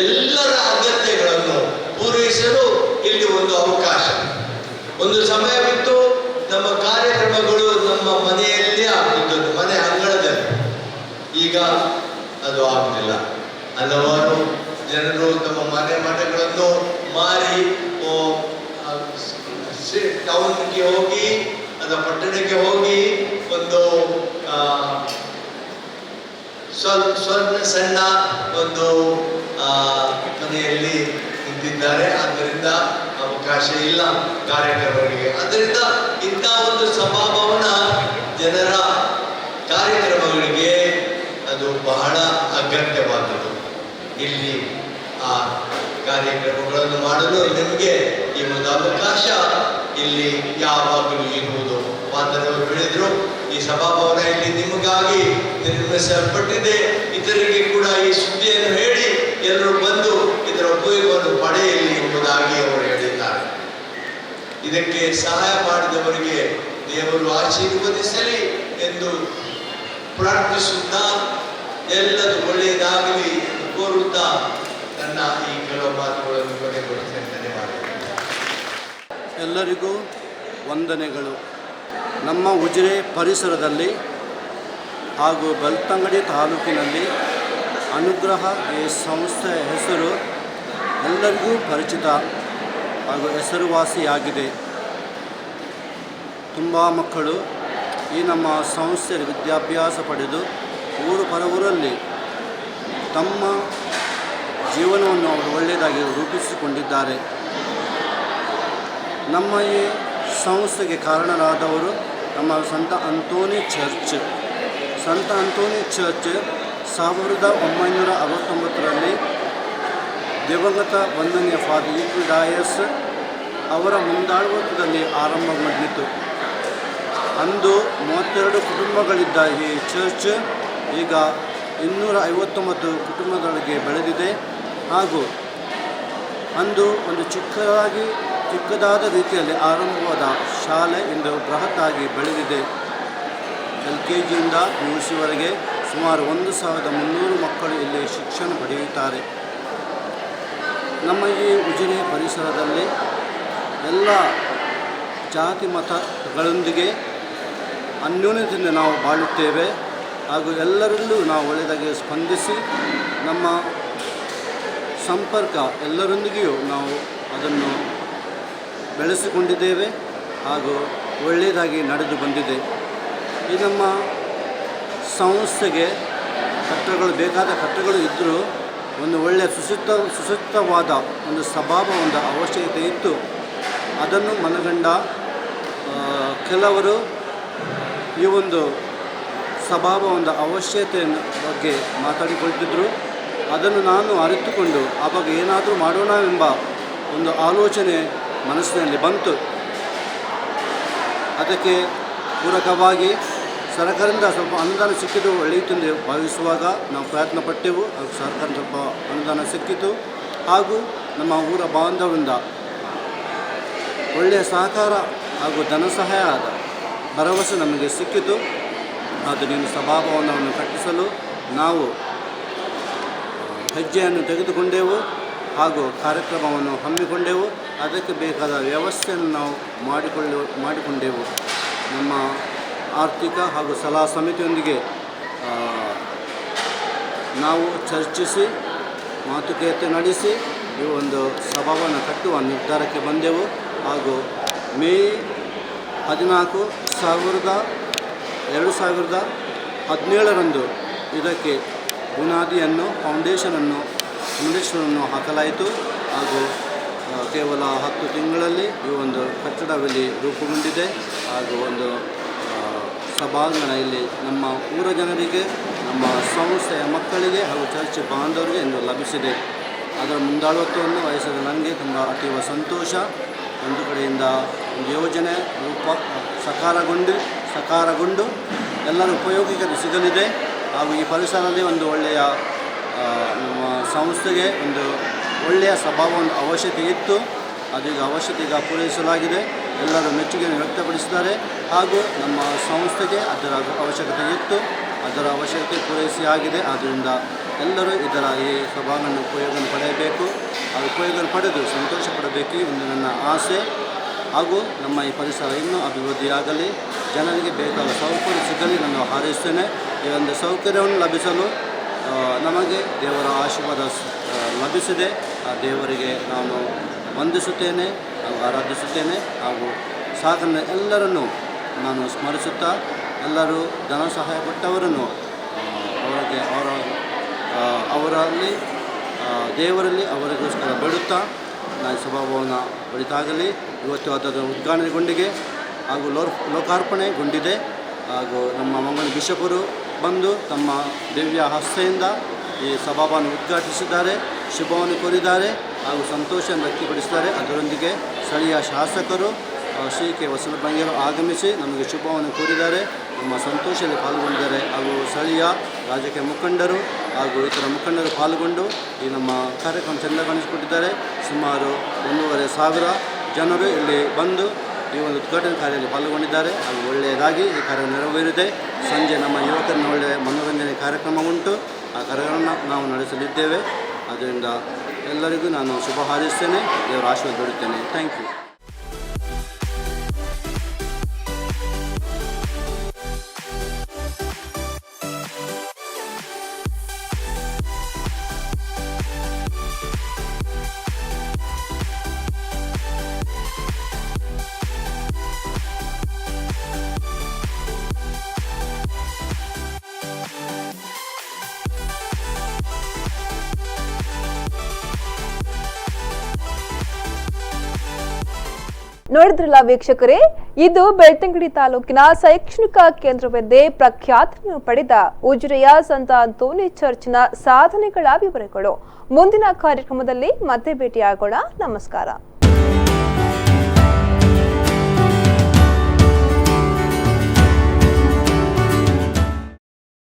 Speaker 2: ಎಲ್ಲರ ಅಗತ್ಯಗಳನ್ನು ಪೂರೈಸಲು ಇಲ್ಲಿ ಒಂದು ಅವಕಾಶ. ಒಂದು ಸಮಯವಿತ್ತು, ನಮ್ಮ ಕಾರ್ಯಕ್ರಮಗಳು ನಮ್ಮ ಮನೆಯಲ್ಲೇ ಆಗ್ತಿದ್ದದ್ದು, ಮನೆ ಅಂಗಳದಲ್ಲಿ. ಈಗ ಅದು ಆಗುತ್ತಿಲ್ಲ. ಹಲವಾರು ಜನರು ತಮ್ಮ ಮನೆ ಮಠಗಳನ್ನು ಮಾರಿ ಟೌನ್ಗೆ ಹೋಗಿ ಅಥವಾ ಪಟ್ಟಣಕ್ಕೆ ಹೋಗಿ ಒಂದು ಸ್ವಲ್ಪ ಸಣ್ಣ ಒಂದು ಮನೆಯಲ್ಲಿ ನಿಂತಿದ್ದಾರೆ. ಆದ್ದರಿಂದ ಅವಕಾಶ ಇಲ್ಲ ಕಾರ್ಯಕ್ರಮಗಳಿಗೆ. ಆದ್ದರಿಂದ ಇಂಥ ಒಂದು ಸಭಾಭವನ ಜನರ ಕಾರ್ಯಕ್ರಮಗಳಿಗೆ ಅದು ಬಹಳ ಅಗತ್ಯವಾದದ್ದು. ಇಲ್ಲಿ ಆ ಕಾರ್ಯಕ್ರಮಗಳನ್ನು ಮಾಡಲು ನಿಮಗೆ ಈ ಒಂದು ಅವಕಾಶ ಇಲ್ಲಿ ಯಾವಾಗಲೂ ಇರುವುದು. ಬಾಂಧವರು ಹೇಳಿದ್ರು, ಈ ಸಭಾಭವನ ಇಲ್ಲಿ ನಿಮಗಾಗಿ ನಿರ್ಮಿಸಲ್ಪಟ್ಟಿದೆ. ಇತರರಿಗೆ ಕೂಡ ಈ ಸುದ್ದಿಯನ್ನು ಹೇಳಿ ಎಲ್ಲರೂ ಬಂದು ಇದರ ಉಪಯೋಗವನ್ನು ಪಡೆಯಲಿ ಎಂಬುದಾಗಿ ಅವರು ಹೇಳಿದ್ದಾರೆ. ಇದಕ್ಕೆ ಸಹಾಯ ಮಾಡಿದವರಿಗೆ ದೇವರು ಆಶೀರ್ವದಿಸಲಿ ಎಂದು ಪ್ರಾರ್ಥಿಸುತ್ತಾ, ಎಲ್ಲರೂ ಒಳ್ಳೆಯದಾಗಲಿ ಎಂದು ಕೋರುತ್ತಾ ನನ್ನ ಈ ಕೆಲವು ಮಾತುಗಳನ್ನು ಕೊನೆಗೊಳಿಸ್ತೇನೆ. ಧನ್ಯವಾದ.
Speaker 3: ಎಲ್ಲರಿಗೂ ವಂದನೆಗಳು. ನಮ್ಮ ಉಜಿರೆ ಪರಿಸರದಲ್ಲಿ ಹಾಗೂ ಬೆಳ್ತಂಗಡಿ ತಾಲೂಕಿನಲ್ಲಿ ಅನುಗ್ರಹ ಈ ಸಂಸ್ಥೆಯ ಹೆಸರು ಎಲ್ಲರಿಗೂ ಪರಿಚಿತ ಹಾಗೂ ಹೆಸರುವಾಸಿಯಾಗಿದೆ. ತುಂಬ ಮಕ್ಕಳು ಈ ನಮ್ಮ ಸಂಸ್ಥೆಯಲ್ಲಿ ವಿದ್ಯಾಭ್ಯಾಸ ಪಡೆದು ಊರು ಪರವೂರಲ್ಲಿ ತಮ್ಮ ಜೀವನವನ್ನು ಅವರು ಒಳ್ಳೆಯದಾಗಿ ರೂಪಿಸಿಕೊಂಡಿದ್ದಾರೆ. ನಮ್ಮ ಈ ಸಂಸ್ಥೆಗೆ ಕಾರಣರಾದವರು ನಮ್ಮ ಸಂತ ಅಂತೋನಿ ಚರ್ಚ್. ಸಂತ ಅಂತೋನಿ ಚರ್ಚ್ 1969ರಲ್ಲಿ ದಿವಂಗತ ವಂದನೀಯ ಫಾದರ್ ಈಕ್ವಿಲ್ ಡಯಸ್ ಅವರ ಮುಂದಾಳತ್ವದಲ್ಲಿ ಆರಂಭಗೊಂಡಿತು. ಅಂದು 32 ಕುಟುಂಬಗಳಿದ್ದ ಈ ಚರ್ಚ್ ಈಗ 259 ಕುಟುಂಬಗಳಿಗೆ ಬೆಳೆದಿದೆ. ಹಾಗೂ ಅಂದು ಒಂದು ಚಿಕ್ಕದಾದ ರೀತಿಯಲ್ಲಿ ಆರಂಭವಾದ ಶಾಲೆ ಇಂದು ಬೃಹತ್ತಾಗಿ ಬೆಳೆದಿದೆ. LKGಯಿಂದ PUCವರೆಗೆ ಸುಮಾರು 1300 ಮಕ್ಕಳು ಇಲ್ಲಿ ಶಿಕ್ಷಣ ಪಡೆಯುತ್ತಾರೆ. ನಮ್ಮ ಈ ಉಜಿರೆ ಪರಿಸರದಲ್ಲಿ ಎಲ್ಲ ಜಾತಿ ಮತಗಳೊಂದಿಗೆ ಅನ್ಯೋನ್ಯತೆಯಿಂದ ನಾವು ಬಾಳುತ್ತೇವೆ. ಹಾಗೂ ಎಲ್ಲರಲ್ಲೂ ನಾವು ಒಳ್ಳೆಯದಾಗಿ ಸ್ಪಂದಿಸಿ ನಮ್ಮ ಸಂಪರ್ಕ ಎಲ್ಲರೊಂದಿಗೆಯೂ ನಾವು ಅದನ್ನು ಬೆಳೆಸಿಕೊಂಡಿದ್ದೇವೆ ಹಾಗೂ ಒಳ್ಳೆಯದಾಗಿ ನಡೆದು ಬಂದಿದೆ. ಈ ನಮ್ಮ ಸಂಸ್ಥೆಗೆ ಬೇಕಾದ ಕಟ್ಟಡಗಳು ಇದ್ದರೂ ಒಂದು ಒಳ್ಳೆಯ ಸುಸೂತ್ರವಾದ ಒಂದು ಸಭಾಭವನದ ಅವಶ್ಯಕತೆ ಇತ್ತು. ಅದನ್ನು ಮನಗಂಡ ಕೆಲವರು ಈ ಒಂದು ಸಭಾಭವನದ ಅವಶ್ಯಕತೆಯ ಬಗ್ಗೆ ಮಾತಾಡಿಕೊಳ್ತಿದ್ದರು. ಅದನ್ನು ನಾನು ಅರಿತುಕೊಂಡು ಆ ಬಗ್ಗೆ ಏನಾದರೂ ಮಾಡೋಣ ಎಂಬ ಒಂದು ಆಲೋಚನೆ ಮನಸ್ಸಿನಲ್ಲಿ ಬಂತು. ಅದಕ್ಕೆ ಪೂರಕವಾಗಿ ಸರ್ಕಾರದಿಂದ ಸ್ವಲ್ಪ ಅನುದಾನ ಸಿಕ್ಕಿದ್ದು ಒಳ್ಳೆಯಿತು ಎಂದು ಭಾವಿಸುವಾಗ ನಾವು ಪ್ರಯತ್ನ ಪಟ್ಟೆವು. ಅದು ಸರ್ಕಾರದಿಂದ ಸ್ವಲ್ಪ ಅನುದಾನ ಸಿಕ್ಕಿತು. ಹಾಗೂ ನಮ್ಮ ಊರ ಬಾಂಧವರಿಂದ ಒಳ್ಳೆಯ ಸಹಕಾರ ಹಾಗೂ ಧನ ಸಹಾಯದ ಭರವಸೆ ನಮಗೆ ಸಿಕ್ಕಿತು. ಆದ್ದರಿಂದ ಸಭಾಭವನವನ್ನು ಕಟ್ಟಿಸಲು ನಾವು ಹೆಜ್ಜೆಯನ್ನು ತೆಗೆದುಕೊಂಡೆವು ಹಾಗೂ ಕಾರ್ಯಕ್ರಮವನ್ನು ಹಮ್ಮಿಕೊಂಡೆವು. ಅದಕ್ಕೆ ಬೇಕಾದ ವ್ಯವಸ್ಥೆಯನ್ನು ನಾವು ಮಾಡಿಕೊಂಡೆವು. ನಮ್ಮ ಆರ್ಥಿಕ ಹಾಗೂ ಸಲಹಾ ಸಮಿತಿಯೊಂದಿಗೆ ನಾವು ಚರ್ಚಿಸಿ ಮಾತುಕತೆ ನಡೆಸಿ ಈ ಒಂದು ಸಭಾವನ್ನು ಕಟ್ಟುವ ನಿರ್ಧಾರಕ್ಕೆ ಬಂದೆವು. ಹಾಗೂ ಮೇ 14, 2017 ಇದಕ್ಕೆ ಬುನಾದಿಯನ್ನು ಫೌಂಡೇಶನನ್ನು ಹಾಕಲಾಯಿತು. ಹಾಗೂ ಕೇವಲ 10 ತಿಂಗಳಲ್ಲಿ ಈ ಒಂದು ಕಟ್ಟಡದಲ್ಲಿ ರೂಪುಗೊಂಡಿದೆ. ಹಾಗೂ ಒಂದು ಸಭಾಂಗಣ ಇಲ್ಲಿ ನಮ್ಮ ಊರ ಜನರಿಗೆ, ನಮ್ಮ ಸಂಸ್ಥೆಯ ಮಕ್ಕಳಿಗೆ ಹಾಗೂ ಚರ್ಚ್ ಬಾಂಧವರಿಗೆ ಎಂದು ಲಭಿಸಿದೆ. ಅದರ ಮುಂದಾಳತ್ವವನ್ನು ವಹಿಸಿದ ನನಗೆ ತುಂಬ ಅತೀವ ಸಂತೋಷ. ಒಂದು ಕಡೆಯಿಂದ ಒಂದು ಯೋಜನೆ ಸಕಾರಗೊಂಡು ಎಲ್ಲರ ಉಪಯೋಗಕ್ಕೆ ಸಿಗಲಿದೆ. ಹಾಗೂ ಈ ಪರಿಸರದಲ್ಲಿ ಒಂದು ಒಳ್ಳೆಯ ನಮ್ಮ ಸಂಸ್ಥೆಗೆ ಒಂದು ಒಳ್ಳೆಯ ಸಭಾಭವನದ ಅವಶ್ಯಕತೆ ಇತ್ತು. ಅದೀಗ ಅವಶ್ಯಕತೆ ಪೂರೈಸಲಾಗಿದೆ. ಎಲ್ಲರೂ ಮೆಚ್ಚುಗೆಯನ್ನು ವ್ಯಕ್ತಪಡಿಸಿದ್ದಾರೆ. ಹಾಗೂ ನಮ್ಮ ಸಂಸ್ಥೆಗೆ ಅದರ ಅವಶ್ಯಕತೆ ಇತ್ತು, ಅದರ ಅವಶ್ಯಕತೆ ಪೂರೈಸಿ ಆಗಿದೆ. ಆದ್ದರಿಂದ ಎಲ್ಲರೂ ಇದರ ಈ ಸಭಾಂಗಣ ಉಪಯೋಗವನ್ನು ಪಡೆಯಬೇಕು. ಆ ಉಪಯೋಗವನ್ನು ಪಡೆದು ಸಂತೋಷ ಪಡಬೇಕು ಎಂದು ನನ್ನ ಆಸೆ. ಹಾಗೂ ನಮ್ಮ ಈ ಪರಿಸರ ಇನ್ನೂ ಅಭಿವೃದ್ಧಿಯಾಗಲಿ, ಜನರಿಗೆ ಬೇಕಾದ ಸೌಕರ್ಯ ಸಿಗಲಿ ನಾನು ಹಾರೈಸ್ತೇನೆ. ಈ ಒಂದು ಸೌಕರ್ಯವನ್ನು ಲಭಿಸಲು ನಮಗೆ ದೇವರ ಆಶೀರ್ವಾದ ಲಭಿಸಿದೆ. ಆ ದೇವರಿಗೆ ನಾನು ವಂದಿಸುತ್ತೇನೆ ಹಾಗೂ ಆರಾಧಿಸುತ್ತೇನೆ. ಹಾಗೂ ಸಾಧನೆ ಎಲ್ಲರನ್ನು ನಾನು ಸ್ಮರಿಸುತ್ತಾ, ಎಲ್ಲರೂ ಧನ ಸಹಾಯ ಕೊಟ್ಟವರನ್ನು ಅವರಲ್ಲಿ ದೇವರಲ್ಲಿ ಅವರಿಗೋಸ್ಕರ ಬೇಡುತ್ತಾ ನಾನು ಸಭಾಭವನ ಒಳಿತಾಗಲಿ. ಇವತ್ತು ಅದರ ಉದ್ಘಾಟನೆಗೊಂಡಿದೆ ಹಾಗೂ ಲೋಕಾರ್ಪಣೆಗೊಂಡಿದೆ. ಹಾಗೂ ನಮ್ಮ ಮಂಗಳೂರು ಬಿಷಪರು ಬಂದು ತಮ್ಮ ದಿವ್ಯ ಹಸ್ತೆಯಿಂದ ಈ ಸಭಾಭವನ ಉದ್ಘಾಟಿಸಿದ್ದಾರೆ, ಶುಭವನ್ನು ಕೋರಿದ್ದಾರೆ ಹಾಗೂ ಸಂತೋಷವನ್ನು ವ್ಯಕ್ತಪಡಿಸಿದ್ದಾರೆ. ಅದರೊಂದಿಗೆ ಸ್ಥಳೀಯ ಶಾಸಕರು ಶ್ರೀ ಕೆ ವಸಂತರಂಗರು ಆಗಮಿಸಿ ನಮಗೆ ಶುಭವನ್ನು ಕೋರಿದ್ದಾರೆ, ನಮ್ಮ ಸಂತೋಷದಲ್ಲಿ ಪಾಲ್ಗೊಂಡಿದ್ದಾರೆ. ಹಾಗೂ ಸ್ಥಳೀಯ ರಾಜಕೀಯ ಮುಖಂಡರು ಹಾಗೂ ಇತರ ಮುಖಂಡರು ಪಾಲ್ಗೊಂಡು ಈ ನಮ್ಮ ಕಾರ್ಯಕ್ರಮ ಚೆಂದಗೊಳಿಸಿಕೊಟ್ಟಿದ್ದಾರೆ. ಸುಮಾರು 1,500 ಜನರು ಇಲ್ಲಿ ಬಂದು ಈ ಒಂದು ಉದ್ಘಾಟನಾ ಕಾರ್ಯದಲ್ಲಿ ಪಾಲ್ಗೊಂಡಿದ್ದಾರೆ. ಹಾಗೂ ಒಳ್ಳೆಯದಾಗಿ ಈ ಕಾರ್ಯ ನೆರವೇರಿದೆ. ಸಂಜೆ ನಮ್ಮ ಯುವಕರನ್ನ ಒಳ್ಳೆಯ ಮನೋರಂಜನೆ ಕಾರ್ಯಕ್ರಮ ಉಂಟು. ಆ ಕಾರ್ಯಕ್ರಮವನ್ನು ನಾವು ನಡೆಸಲಿದ್ದೇವೆ. ಆದ್ದರಿಂದ ಎಲ್ಲರಿಗೂ ನಾನು ಶುಭ ಹಾರೈಸ್ತೇನೆ, ದೇವರ ಆಶೀರ್ವಾದ ಬೇಡುತ್ತೇನೆ. Thank you.
Speaker 1: ನೋಡಿದ್ರಲ್ಲ ವೀಕ್ಷಕರೇ, ಇದು ಬೆಳ್ತಂಗಡಿ ತಾಲೂಕಿನ ಶೈಕ್ಷಣಿಕ ಕೇಂದ್ರವೆಂದೇ ಪ್ರಖ್ಯಾತಿಯನ್ನು ಪಡೆದ ಉಜಿರೆಯ ಸಂತ ಅಂತೋನಿ ಚರ್ಚ್ನ ಸಾಧನೆಗಳ ವಿವರಗಳು. ಮುಂದಿನ ಕಾರ್ಯಕ್ರಮದಲ್ಲಿ ಮತ್ತೆ ಭೇಟಿಯಾಗೋಣ. ನಮಸ್ಕಾರ.